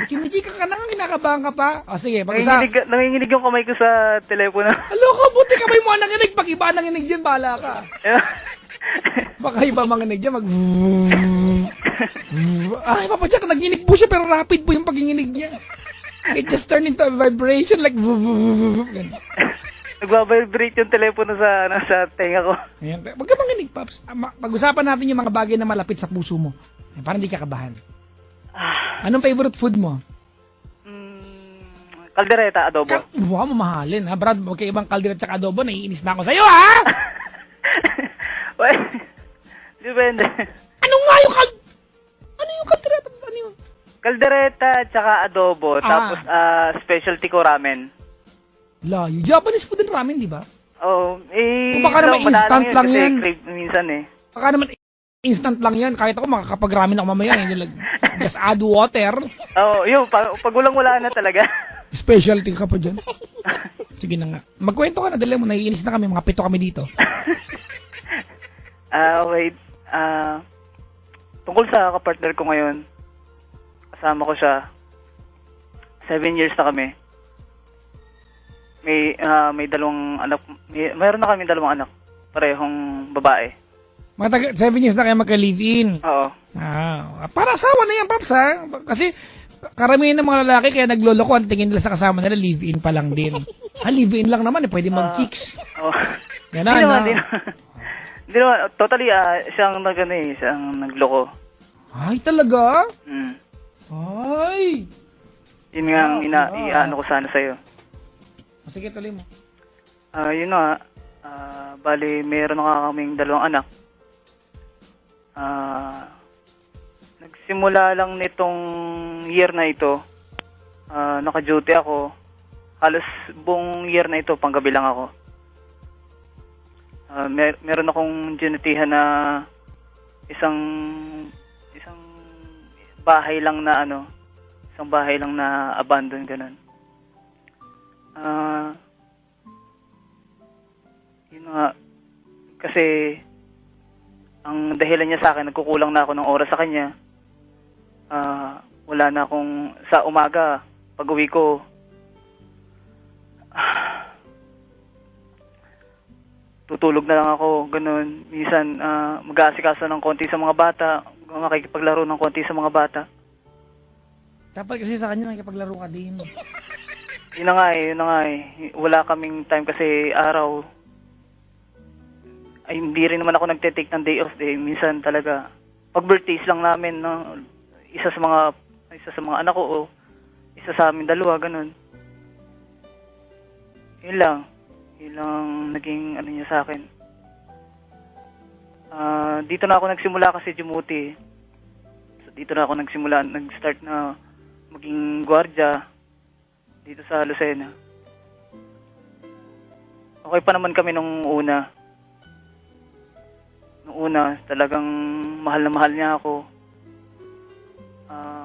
Chimichika ka na nga, kinakabahan ka pa. O sige, nanginginig yung kamay ko sa telepono. Alo ka, buti kamay mo nanginig. Pag iba nanginig dyan, bahala ka. Baka iba manginig dyan, Ay, Papa Jack, naginig po siya, pero rapid po yung paginginig niya. It just turned into a vibration like ganun. Nagbabibrate yung telepono sa tenga ko. Ayan. Huwag ka manginig, Paps. Pag-usapan natin yung mga bagay na malapit sa puso mo. Para hindi ka kabahan. Anong favorite food mo? Kaldereta, adobo. Wow, mamahalin ha. Brad, huwag kayo ibang kaldereta at adobo. Naiinis na ako sa'yo ha! Well, depende. Ano nga yung Ano yung kaldereta? Ano yun? Kaldereta tsaka adobo. Tapos specialty ko ramen. Layo. Japanese food din ramen, di ba? Oh, O baka naman instant lang yan. Crave minsan eh. Baka naman instant lang yan. Kahit ako makakapag-ramen ako mamaya. Just add water. Oh, yun. Pag walang-wala na talaga. Specialty ka pa dyan. Sige na nga. Magkwento ka na. Dali mo. Naiinis na kami. Mga 7 kami dito. Wait. Tungkol sa kapartner ko ngayon, kasama ko siya. 7 years na kami. May 2 anak. Mayroon na kami 2 anak. Parehong babae. 7 years na kayo magka-live-in. Oo. Para asawa na yan, Paps, ha? Kasi karamihan ng mga lalaki kaya nagloloko ang tingin nila sa kasama nila, live-in pa lang din. Live-in lang naman, pwede mag-chicks. Oo. Yan na. Hindi naman. Totally, siyang nagloko. Ay, talaga? Mm. Ay! Yun nga ang iaano ko sana sa'yo. Sige, tuloy mo. Yun nga, bali, meron na kaming 2 anak. Nagsimula lang nitong year na ito, naka-duty ako. Halos buong year na ito, panggabi lang ako. Meron akong ginatihan na isang bahay lang na isang bahay lang na abandon, ganun. Yun nga, kasi ang dahilan niya sa akin, nagkukulang na ako ng oras sa kanya. Wala na akong, sa umaga, pag uwi ko, tutulog na lang ako, ganun. Minsan, mag-aasikaso ng konti sa mga bata, makikipaglaro ng konti sa mga bata. Dapat kasi sa kanya nakikipaglaro ka din. Yun na nga eh. Wala kaming time kasi araw. Ay, hindi rin naman ako nagte-take ng day off eh. Minsan talaga, pag birthdays lang namin, no, isa sa mga anak ko, o isa sa amin 2, ganun. Yun lang naging niya sa akin. Dito na ako nagsimula kasi Jumuti. So, dito na ako nag-start na maging gwardiya dito sa Lucena. Okay pa naman kami nung una. Nung una, talagang mahal na mahal niya ako.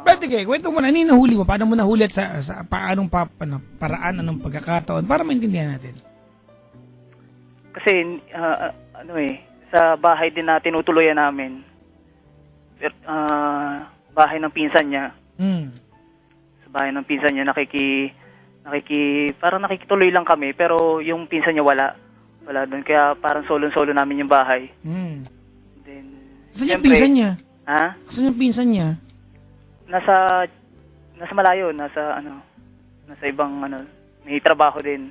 But okay, kwento mo na, nahuli mo? Paano mo nahuli at sa paanong paraan, anong pagkakataon? Para maintindihan natin. Kasi, sa bahay din na tinutuluyan namin. Bahay ng pinsan niya. Sa bahay ng pinsan niya, parang nakikituloy lang kami, pero yung pinsan niya wala doon. Kaya parang solo-solo namin yung bahay. Then, saan yung pinsan niya? Ha? Saan yung pinsan niya? Nasa malayo, nasa ibang may trabaho din.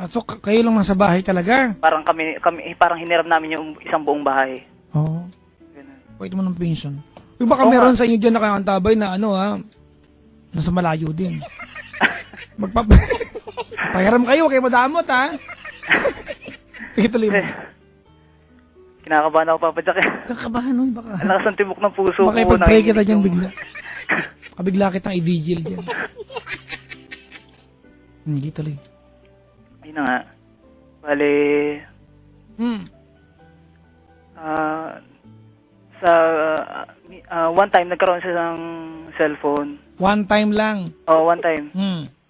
So kayo lang nasa bahay talaga? Parang kami parang hiniram namin yung isang buong bahay. Oo. Ganun. Pwede mo ng pension. Yung baka meron sa inyo dyan nakakantabay na nasa malayo din. Pahiram kayo, kayo madamot ha. Sige, tuloy mo. Kinakabahan ako, Papa Jack. Kakabahan baka. Ang lakas ng tibok ng puso ko. Baka ipag-pray kita dyan bigla. Kabigla kitang i-vigil dyan. Hindi tuloy. Ayun na nga. Bale, one time nagkaroon siya ng cellphone. One time lang. Oh, one time.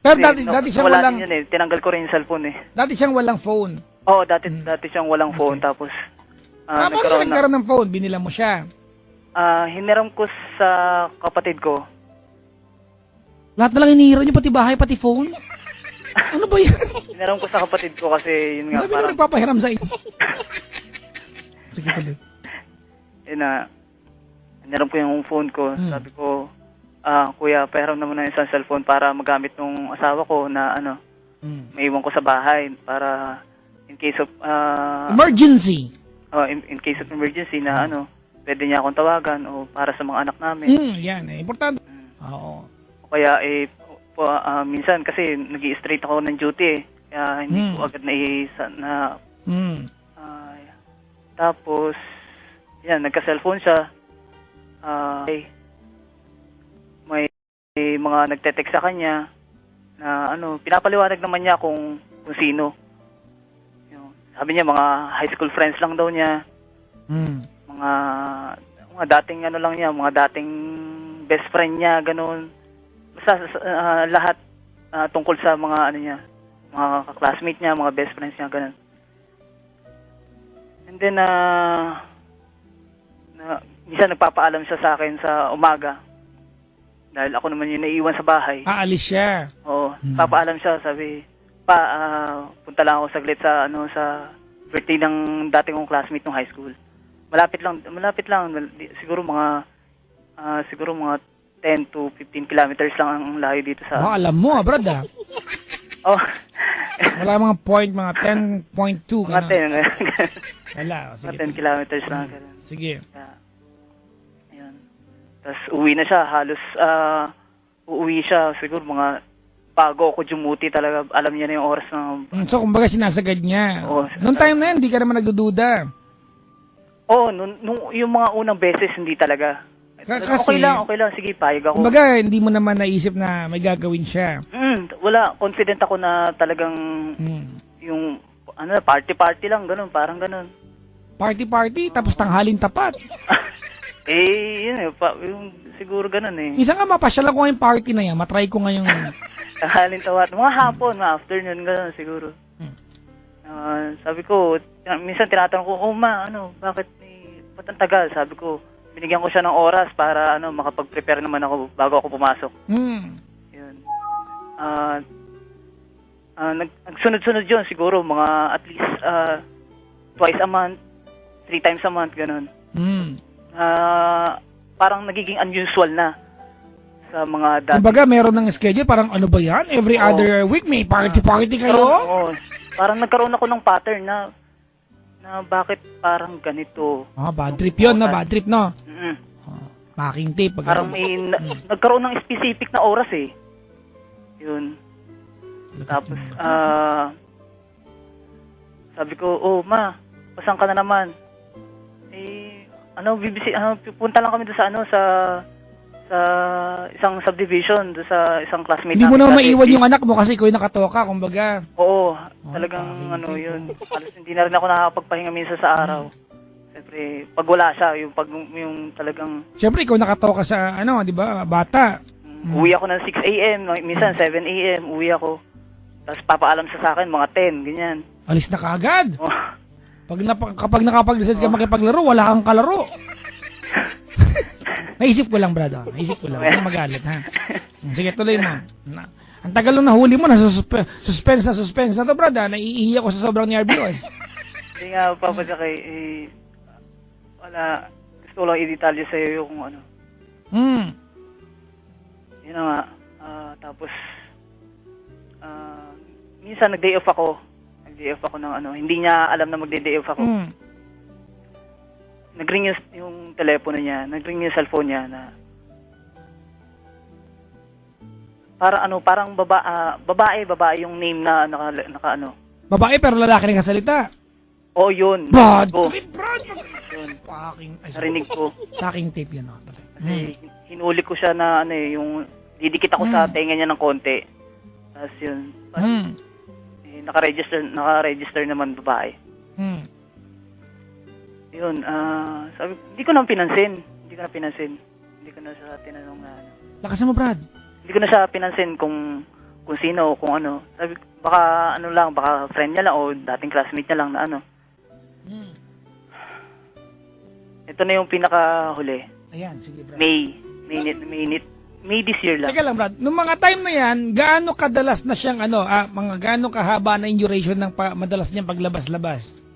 Pero dati siyang wala walang... din yun eh. Tinanggal ko rin yung cellphone eh. Dati siyang walang phone. Oo, dati siyang walang phone. Tapos, paano nagkaroon ng phone? Binila mo siya? hiniram ko sa kapatid ko. Lahat na lang hinihiram niyo, pati bahay, pati phone? Ano ba yan? Hiniram ko sa kapatid ko kasi yun nga Dami na nagpapahiram sa inyo. Sige tuloy. Niram ko yung phone ko. Sabi ko, kuya, pahiram naman na isang cellphone para magamit ng asawa ko na maiwan ko sa bahay para in case of Emergency. in case of emergency na pwede niya akong tawagan o para sa mga anak namin. Yan, importante. Oo. Kaya minsan kasi nag-i-straight ako ng duty kaya hindi ko agad tapos yan, nagka-cellphone siya. May mga nagte-text sa kanya na pinapaliwanag naman niya kung sino. Sabi niya mga high school friends lang daw niya. Mga dating lang niya, mga dating best friend niya, ganun. Basta lahat tungkol sa mga niya, mga classmate niya, mga best friends niya, ganun. And then minsan nagpapaalam siya sa akin sa umaga. Dahil ako naman yung naiiwan sa bahay. Aalis siya. Oo, papaalam siya, sabi, punta lang ako saglit sa birthday ng dating kong classmate ng high school. Malapit lang, siguro mga 10 to 15 kilometers lang ang layo dito sa... alam mo, brad, Oh. Wala mga mga 10.2. Mga 10. Wala, sige. Mga 10 kilometers lang. Sige. Ayun. Tapos uwi na siya, halos uuwi siya, siguro mga bago ako dumuti talaga, alam niya na yung oras ng... So, kumbaga sinasagad niya. Oo. Noong time na yan, hindi ka naman nagdududa. Oo, nung yung mga unang beses, hindi talaga. Kasi, okay lang, sige, payag ako. Kumbaga, hindi mo naman naisip na may gagawin siya. Wala, confident ako na talagang yung, party-party lang, ganun, parang ganun. Party-party, tapos tanghalin tapat. Yun yung siguro ganun eh. Isa nga mapasyal ko yung party na yan, matry ko ngayong... Tanghalin tawat, mga hapon, mga afternoon, ganun siguro. Sabi ko, minsan tinatanong ko, bakit ba't ang tagal? Sabi ko, binigyan ko siya ng oras para makapag-prepare naman ako bago ako pumasok. Yun. Nagsunod-sunod yun siguro mga at least twice a month, 3 times a month, ganun. Parang nagiging unusual na sa mga dati. Kumbaga, meron ng schedule, parang ano ba yan? Every other week may party-party kayo? Oo. Parang nagkaroon ako ng pattern na bakit parang ganito. Bad trip yun, no? Bad trip, no? Packing tape. Parang may nagkaroon ng specific na oras eh. Yun. Tapos, sabi ko, ma, pasan ka na naman. Punta lang kami doon sa isang subdivision, doon sa isang classmate. Hindi mo naman maiwan yung anak mo kasi ikaw yung nakatoka, kumbaga. Oo, talagang yun. Halos hindi na rin ako nakakapagpahinga minsan sa araw. Siyempre, pag wala siya, yung talagang... Siyempre, ikaw nakatoka sa, di ba, bata. Uwi ako ng 6 a.m., minsan 7 a.m., uwi ako. Tapos papaalam sa akin, mga 10, ganyan. Alis na kaagad. Oh. Kapag nakapag-decide ka makipaglaro, wala kang kalaro. Naisip ko lang, brad. Naisip ko lang. Huwag na magalit, ha? Sige, tuloy mo. Ang tagal nung nahuli mo, suspense na to, brad. Naiihi ako sa sobrang nervyos. Hindi nga, papadakay, wala. Gusto ko lang i-detalye sa'yo yung kung ano. Yun na nga. Tapos, minsan nag-day off ako. Nag-day off ako ng hindi niya alam na mag-day off ako. Nag-ring yung telepono niya, nag-ring yung cellphone niya na parang babae yung name na naka Babae pero lalaki rin kasalita. Oh, yun. Bad trip, brad. Yun. Narinig ko. Packing tape yun. Hinuli ko siya na yung didikit ako sa tenga niya ng konti. Tapos yun. Naka-register naman babae. Yun, sabi, hindi ko na pinansin. Hindi ko na siya tinanong na Lakasan mo, Brad. Hindi ko na siya pinansin kung sino, kung ano. Sabi, baka baka friend niya lang o dating classmate niya lang na Ito na yung pinakahuli. Ayan, sige, Brad. May this year lang. Teka lang, Brad. Noong mga time na yan, gaano kadalas na siyang gaano kahaba na yung duration ng madalas niyang paglabas-labas?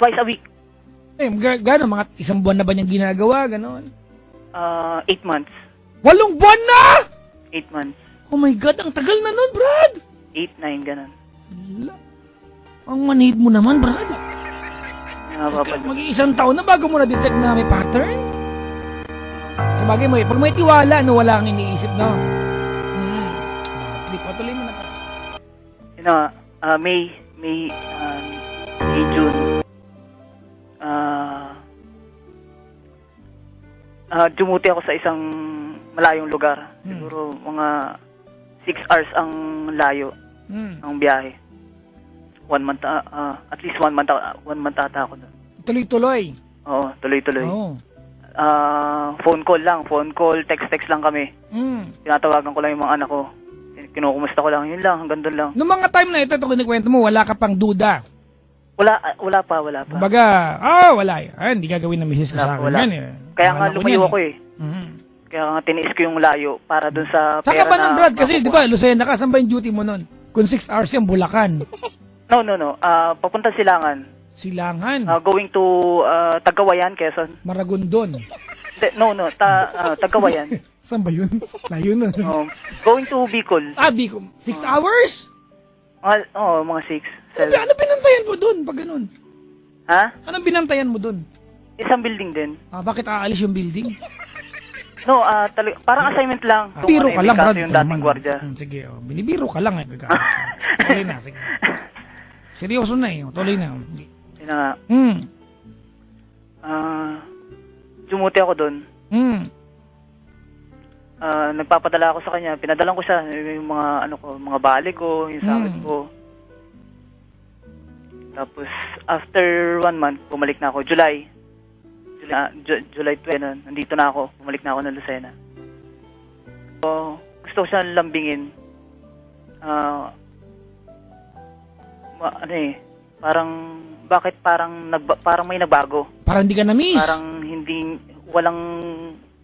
twice a week. Eh, gano'n? Mga isang buwan na ba niyang ginagawa? Gano'n? 8 months. 8 buwan na! 8 months. Oh my God, ang tagal na nun, Brad! 8, 9, ganun. Ang manhid mo naman, Brad. Nakapapalo. Mag-iisang taon na bago mo na-detect na may pattern? Sabagay mo, pag may tiwala, no, wala kang iniisip, no? Trip, patuloy mo na, Brad. Yun na, May, June. Dumuti ako sa isang malayong lugar. Siguro mga 6 hours ang layo ng biyahe. 1 month, at least 1 month ata ako doon. Tuloy-tuloy. Oo, tuloy-tuloy. Oo. Phone call, text lang kami. Tinatawagan ko lang yung mga anak ko. Kinukumusta ko lang, yun lang, hanggang doon lang. Noong mga time na ito kinikwento mo, wala ka pang duda. Wala pa. Kumbaga, wala. Hindi gagawin na misis ko sa akin. Wala. Yan, eh. Kaya nga Akala ko lumayo yan, ako eh. Kaya nga tiniis ko yung layo para doon sa Saan pera ka ba nun, Brad? Kasi, di makukuha. ba, Lucena ka, saan ba yung duty mo nun? Kung 6 hours yan, Bulacan. No. Papunta Silangan. Silangan. Going to Tagawayan, Quezon. Maragondon. Tagawayan. Saan ba yun? Layo nun. Going to Bicol. Bicol. 6 hours? Mga 6, 7. Ano binantayan mo dun pag ganun? Ha? Anong binantayan mo dun? Isang building din. Bakit aalis yung building? No, parang assignment lang. Biro ka lang, Brad. Yung dating gwardiya. Sige, binibiro ka lang. Tuloy na, sige. Seryoso na eh. Tuloy na. Yun na nga. Dumuti ako doon. Nagpapadala ako sa kanya. Pinadalan ko siya yung mga balik ko, yung sahod ko. Tapos, after 1 month, bumalik na ako. July 20, nandito na ako. Bumalik na ako ng Lucena. So, gusto ko siya lambingin. Bakit parang may nagbago? Parang hindi ka na-miss. Parang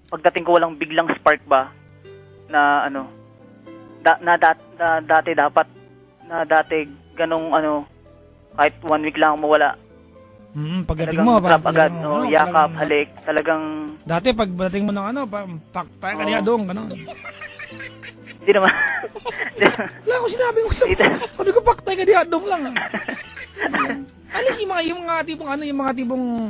pagdating ko walang biglang spark ba na dati ganong kahit 1 week lang mawala. Pagdating mo, trap agad, yakap, halik, talagang dati pagdating mo ng pakta ka niya doon, gano'n. hindi naman. Wala ko sinabi mo sabi ko pakta ka niya doon lang. Alis yung mga tipong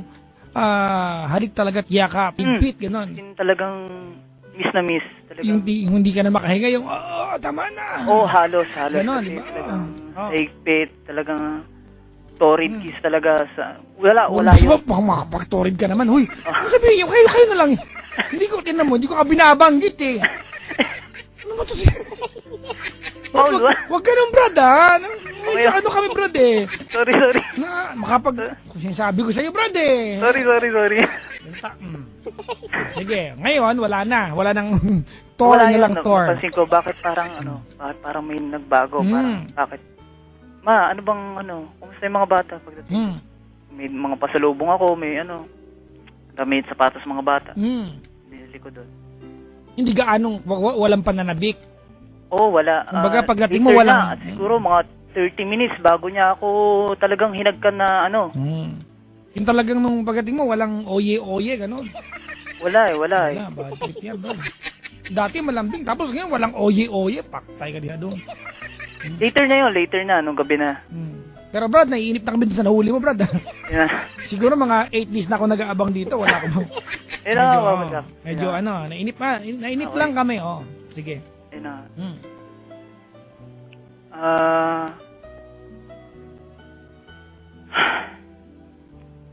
halik talaga at yakap, pigpit, gano'n. Yung talagang miss na miss. Talagang, Yung hindi ka na makahinga, yung tama na. halos. Gano'n, Kasi di ba? Talagang higpit, talagang torrid kiss talaga sa wala Gusto yun. mo, makapag-torrid ka naman. Huy, sabihin nyo, kayo na lang. Hindi ko ka binabanggit eh. Ano ba ito siya? Paul, Wag ka nung, Brad, ha? Okay. Ano kami, Brad, eh? Sorry. Kung sinasabi ko sa'yo, Brad, eh. Sorry. Sige, ngayon, wala na. Wala nang tor na lang tor. Napansin ko, bakit parang may nagbago? Bakit? Ma, kumusta yung mga bata pagdating? May mga pasalubong ako, may damit, sapatos mga bata. Binili ko doon. Hindi gaanong, walang pananabik. Wala. Kumbaga, pagdating mo, later walang... na, at siguro mga 30 minutes bago niya ako talagang hinagkan na Yung talagang nung pagdating mo, walang oye-oye, gano'n. Wala eh. Wala, bad trip yan, bro. Dati malambing, tapos ngayon walang oye-oye, paktay ka diha doon. Later na, nung gabi na. Pero Brad, naiinip na kami dun sa nahuli mo, Brad. Yeah. Siguro mga 8 days na ako nag-aabang dito, wala ko. Medyo nainip lang kami, Sige.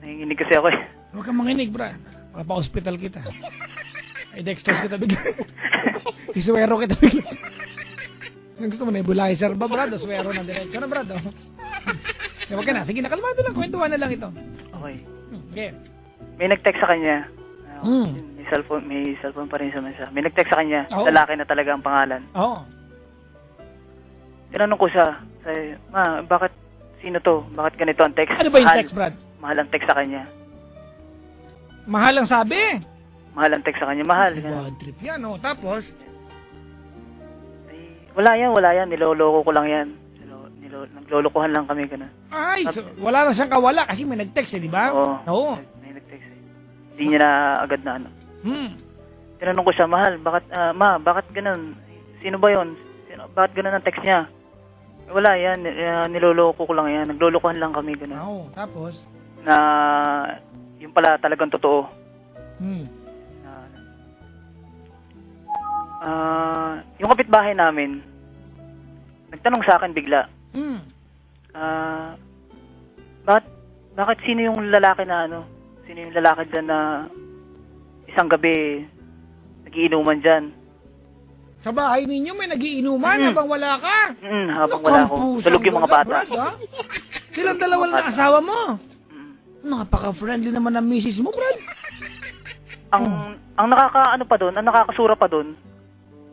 Nanginginig kasi ako eh. Huwag kang manginig, Brad. Mapa-hospital kita. Ay, dextrose kita bigla. Isuwero kita bigla. Yung gusto mo na nebulizer ba, Brad? O suwero na diretso na, Brad. Huwag ka na. Sige, nakalmado lang. Kwentuhan na lang ito. Okay. Okay. May nag-text sa kanya. May cellphone pa rin sa mesa. May nag-text sa kanya. Lalaki na talaga ang pangalan. Oo. Tinanong ko siya. Sabi, ma, bakit sino to? Bakit ganito ang text? Ano ba yung text, Brad? Mahal ang text sa kanya. Mahal ang sabi. Mahal ang text sa kanya. Mahal. Bad trip yan, Tapos? Wala yan. Niloloko ko lang yan. naglolokohan lang kami, gano'n. Ay, so, wala na siyang kawala kasi may nag-text di ba? Oo. Oo. May nag-text eh. Hindi niya na agad na ano. Tinanong ko siya, mahal, bakit ganun? Sino ba yon? Bakit ganun ang text niya? Wala yan, niloloko ko lang yan. Naglolokohan lang kami, gano'n. Oo, tapos? Na, yung pala talagang totoo. Yung kapitbahay namin, nagtanong sa akin bigla, bakit sino yung lalaki na ano? Sino yung lalaki dyan na isang gabi nagiinuman dyan? Sa bahay ninyo may nagiinuman habang wala ka? Habang wala ako. Tulog yung mga bata. Brad, ilang dalawa lang ang asawa mo? Napaka-friendly naman ng misis mo, Brad. Ang nakakaano pa doon, ang nakakasura pa doon,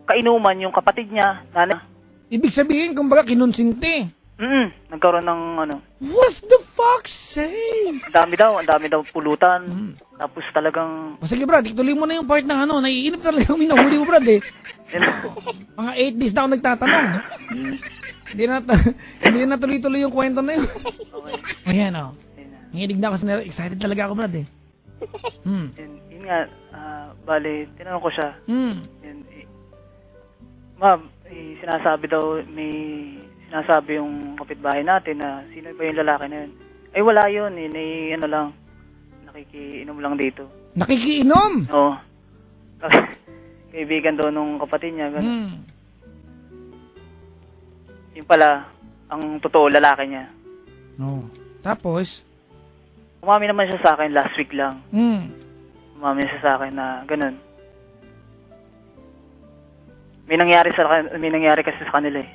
kainuman yung kapatid niya, nanay. Ibig sabihin, kumbaga, kinonsinti. Nagkaroon ng ano. What's the fuck say? Ang dami daw pulutan. Tapos talagang... O sige, Brad, ituloy mo na yung part ng ano, naiinip talaga yung minahuli mo, Brad, eh. Mga 8 days na ako nagtatanong. Hindi na tuloy-tuloy yung kwento na yun. Ayan, o. Nanginig na ako sa excited talaga ako, Brad, eh. Yun nga, bale, tinanong ko siya. Ma'am, sinasabi yung kapitbahay natin na sino ba yung lalaki na yun? Ay, wala yun. Ano lang, nakikiinom lang dito. Nakikiinom? Oo. Kaibigan daw nung kapatid niya. Yung pala, ang totoo, lalaki niya. No. Tapos? Umami naman siya sa akin last week lang. Umami siya sa akin na ganun. May nangyari kasi sa kanila eh.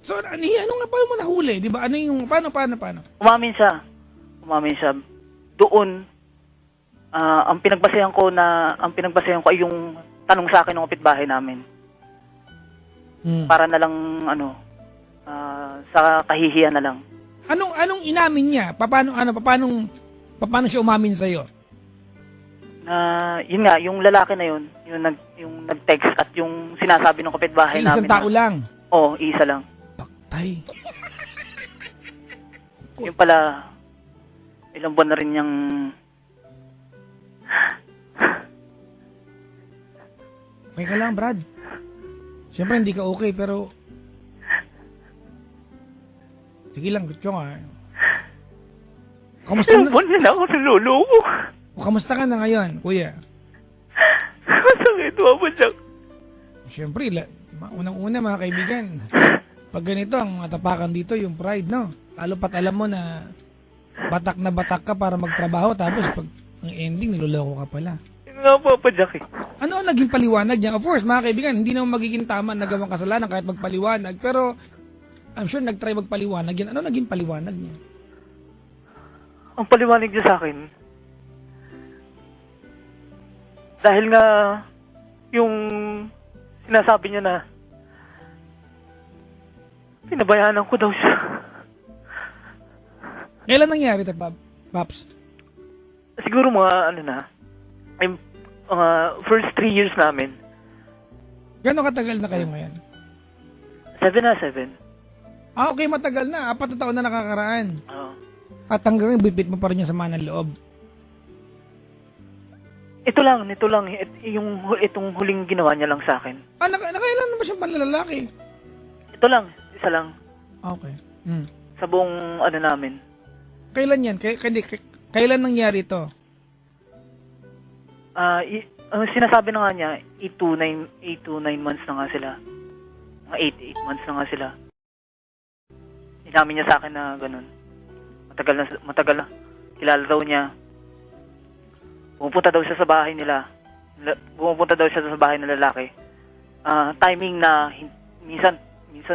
So, ano nga paano mo nahuli? Di ba? Ano yung, paano? Umamin siya. Doon, ang pinagbasehan ko ay yung tanong sa akin ng kapitbahay namin. Para na lang, sa kahihiyan na lang. Anong inamin niya? Paano siya umamin sa'yo? Yun nga, yung lalaki na yun, yung nag-text at yung sinasabi ng kapitbahay namin. Isang tao lang? Oo, isa lang. Tay. Yung pala, ilang buwan na rin niyang... Okay ka lang, Brad. Siyempre, hindi ka okay, pero... Sige lang, Kutsyong, ha. Kamusta Ilang buwan na ako naluloko. Kamusta ka na ngayon, kuya? Masakit, Papadyak. Siyempre, unang-una, mga kaibigan, pag ganito, ang matapakan dito, yung pride, no? Lalo pat alam mo na batak ka para magtrabaho, tapos pag ang ending, niloloko ka pala. Yun nga, Papadyak, eh. Ano ang naging paliwanag niya? Of course, mga kaibigan, hindi naman magiging tama na gawang kasalanan kahit magpaliwanag, pero I'm sure nag-try magpaliwanag yan. Ano naging paliwanag niya? Ang paliwanag niya sa akin, dahil nga yung sinasabi niya na pinabayaanan ko daw siya. Kailan nangyari ito, Paps? Siguro mga first 3 years namin. Gano'ng katagal na kayo ngayon? 7. Okay, matagal na. 4 na taon na nakakaraan. Oo. At hanggang bipit mo pa rin yung sama ng loob. Ito lang. Itong huling ginawa niya lang sa akin. Nakailan naman siyang panlalaki? Ito lang. Isa lang. Okay. Sa buong namin. Kailan yan? Kailan nangyari ito? Sinasabi na nga niya, 8 to 9 months na nga sila. Mga 8 months na nga sila. Inamin niya sa akin na ganun. Matagal na. Kilala daw niya. Pumupunta daw siya sa bahay nila. Pumupunta daw siya sa bahay ng lalaki. Timing na, minsan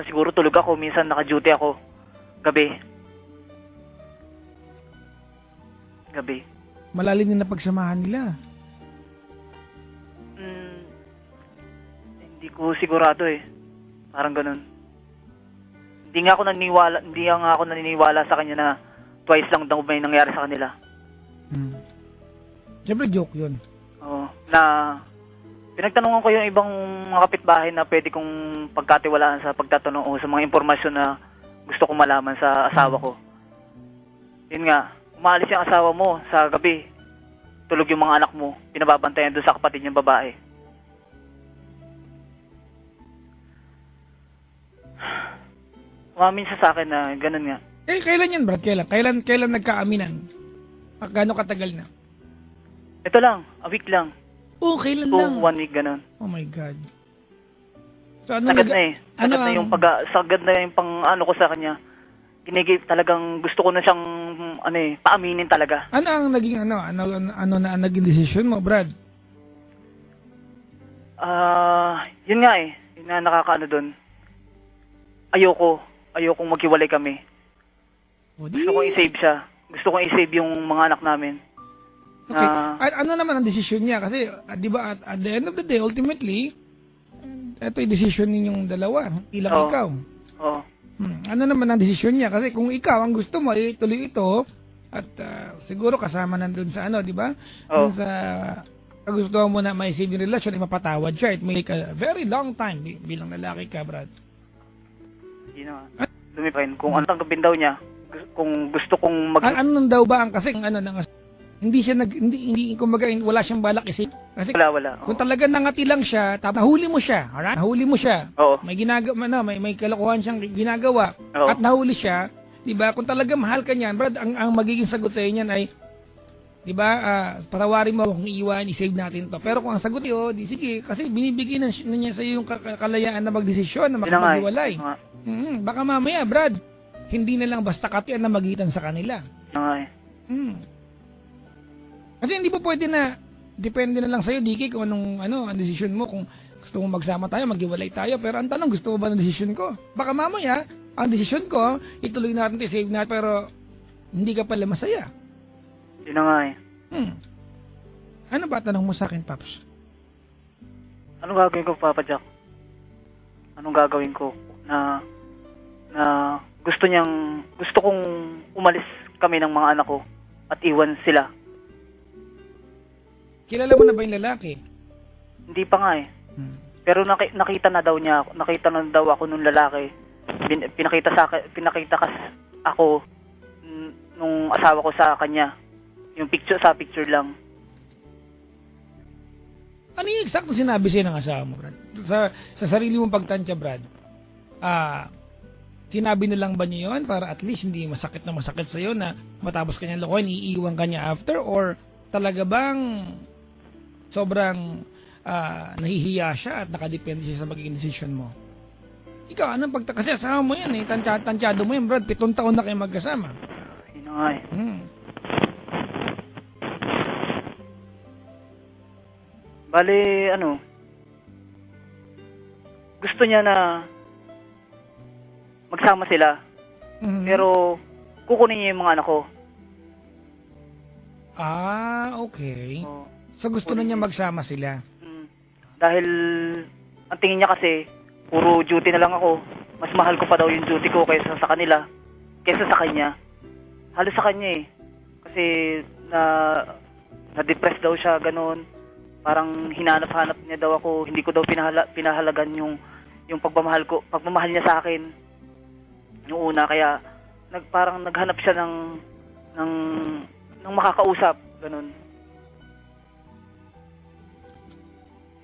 siguro tulog ako, minsan naka-duty ako. Gabi. Malalim din na pagsamahan nila. Hindi ko sigurado eh. Parang ganun. Hindi nga ako naniniwala sa kanya na twice lang daw may nangyari sa kanila. Siyempre joke yun. Oo. Na Pinagtanungan ko yung ibang mga kapitbahay na pwede kong pagkatiwalaan sa pagtatanong o sa mga impormasyon na gusto kong malaman sa asawa ko. Yun nga, umalis yung asawa mo sa gabi. Tulog yung mga anak mo. Pinababantayan doon sa kapatid niyang babae. Umamin siya sa akin na ganun nga. Eh, kailan yan, Brad? Kailan nagkaaminan? Gaano katagal na? Ito lang, a week lang. Oh, kailan So, lang? 1 week ganun. Oh my God. So, ano Sagad na eh. Sagad na ang- yung sagad na yung pang ano ko sa kanya. Talagang gusto ko na siyang paaminin talaga. Ano ang naging naging desisyon mo, Brad? Yun nga eh. Yun na nakakaano doon. Ayokong maghiwalay kami. O, di- Gusto kong i-save siya. Gusto kong i-save yung mga anak namin. Okay. Ano naman ang desisyon niya? Kasi, di ba, at the end of the day, ultimately, ito yung desisyon ninyong dalawa. Ilang Oo. ikaw. Oo. Ano naman ang desisyon niya? Kasi kung ikaw ang gusto mo, ituloy ito, at siguro kasama nandun sa di ba? Oo. Dun sa kagustuhan mo na may save yung relasyon, mapatawad siya. It may take a very long time bilang lalaki ka, Brad. Yun na. Lumipain. Kung ano tanggapin daw niya, kung gusto kong Ano nang daw ba ang kasi hindi siya hindi kumbaga wala siyang balak isip. Kasi Wala. kung talaga nangati lang siya, tapos nahuli mo siya, alright? Nahuli mo siya. Oo. May ginagawa may kalokohan siyang ginagawa Oo. at nahuli siya, 'di ba? Kung talaga mahal ka niyan, Brad, ang magiging sagot sa niyan ay 'di ba? Patawarin mo kung iiwan, i-save natin 'to. Pero kung ang sagot di sige, kasi binibigyan na niya sa iyo yung kalayaan na magdesisyon, na Yun na nga eh. makapaghiwalay. Yun nga. Baka mamaya, Brad, hindi na lang basta katian na magitan sa kanila. Yun nga eh. Kasi hindi po pwede na depende na lang sa'yo, Diki, kung ang desisyon mo, kung gusto mo magsama tayo, maghiwalay tayo, pero ang tanong, gusto mo ba ng desisyon ko? Baka mamaya, ang desisyon ko, ituloy natin, i-save natin, pero hindi ka pala masaya. Yun na nga eh. Ano ba tanong mo sa akin, Paps? Anong gagawin ko, Papa Jack? Anong gagawin ko na gusto kong umalis kami ng mga anak ko at iwan sila? Kilala mo na ba yung lalaki? Hindi pa nga eh. Pero nakita na daw ako nung lalaki. Pinakita ako nung asawa ko sa kanya. Yung picture lang. Ano yung exact sinabi sa'yo ng asawa mo, Brad? Sa sarili mong pagtansya, Brad, sinabi na lang ba niya yun para at least hindi masakit sa'yo na matapos kanyang lokohin, iiwan kanya after? Or talaga bang sobrang nahihiya siya at nakadepende siya sa magiging decision mo? Ikaw, anong kasi asawa mo yan eh, tansyado mo yan, Brad, 7 taon na kayo magkasama. Yun na nga eh. Bale, gusto niya na magsama sila. Pero kukunin niya yung mga anak ko. Okay. Oo. So gusto na niya magsama sila. Dahil ang tingin niya kasi puro duty na lang ako. Mas mahal ko pa daw yung duty ko kaysa sa kanila. Kaysa sa kanya. Halos sa kanya eh. Kasi na-depress daw siya, ganun. Parang hinanap-hanap niya daw ako. Hindi ko daw pinahalagan yung pagmamahal niya sa akin. Yung una, kaya parang naghanap siya ng makakausap, ganun.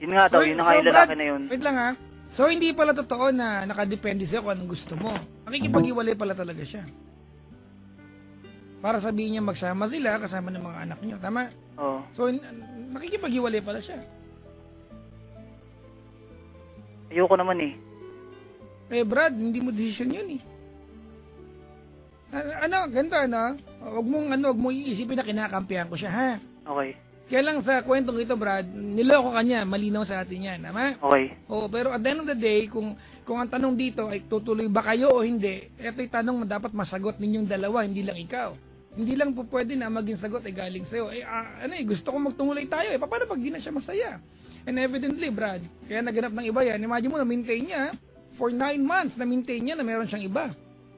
Yun nga daw, yun na nga yung lalaki Brad, na yun. Wait lang ha. So hindi pala totoo na nakadepende sa'yo kung anong gusto mo. Makikipag-iwalay pala talaga siya. Para sabihin niya magsama sila kasama ng mga anak niyo. Tama? Oo. So makikipag-iwalay pala siya. Ayoko naman eh. Eh Brad, hindi mo desisyon yun eh. Ganito Huwag mong iisipin na kinakampihan ko siya, ha? Okay. Kaya lang sa kwentong ito, Brad, niloko ka niya, malinaw sa atin yan, tama? Okay. Oo, pero at the end of the day, kung ang tanong dito ay tutuloy ba kayo o hindi, ito'y tanong na dapat masagot ninyong dalawa, hindi lang ikaw. Hindi lang po pwede na maging sagot ay galing sa'yo. Gusto kong magtungulay tayo, paano pag di na siya masaya? And evidently, Brad, kaya naganap ng iba yan, imagine mo na maintain niya, for 9 months na maintain niya na meron siyang iba.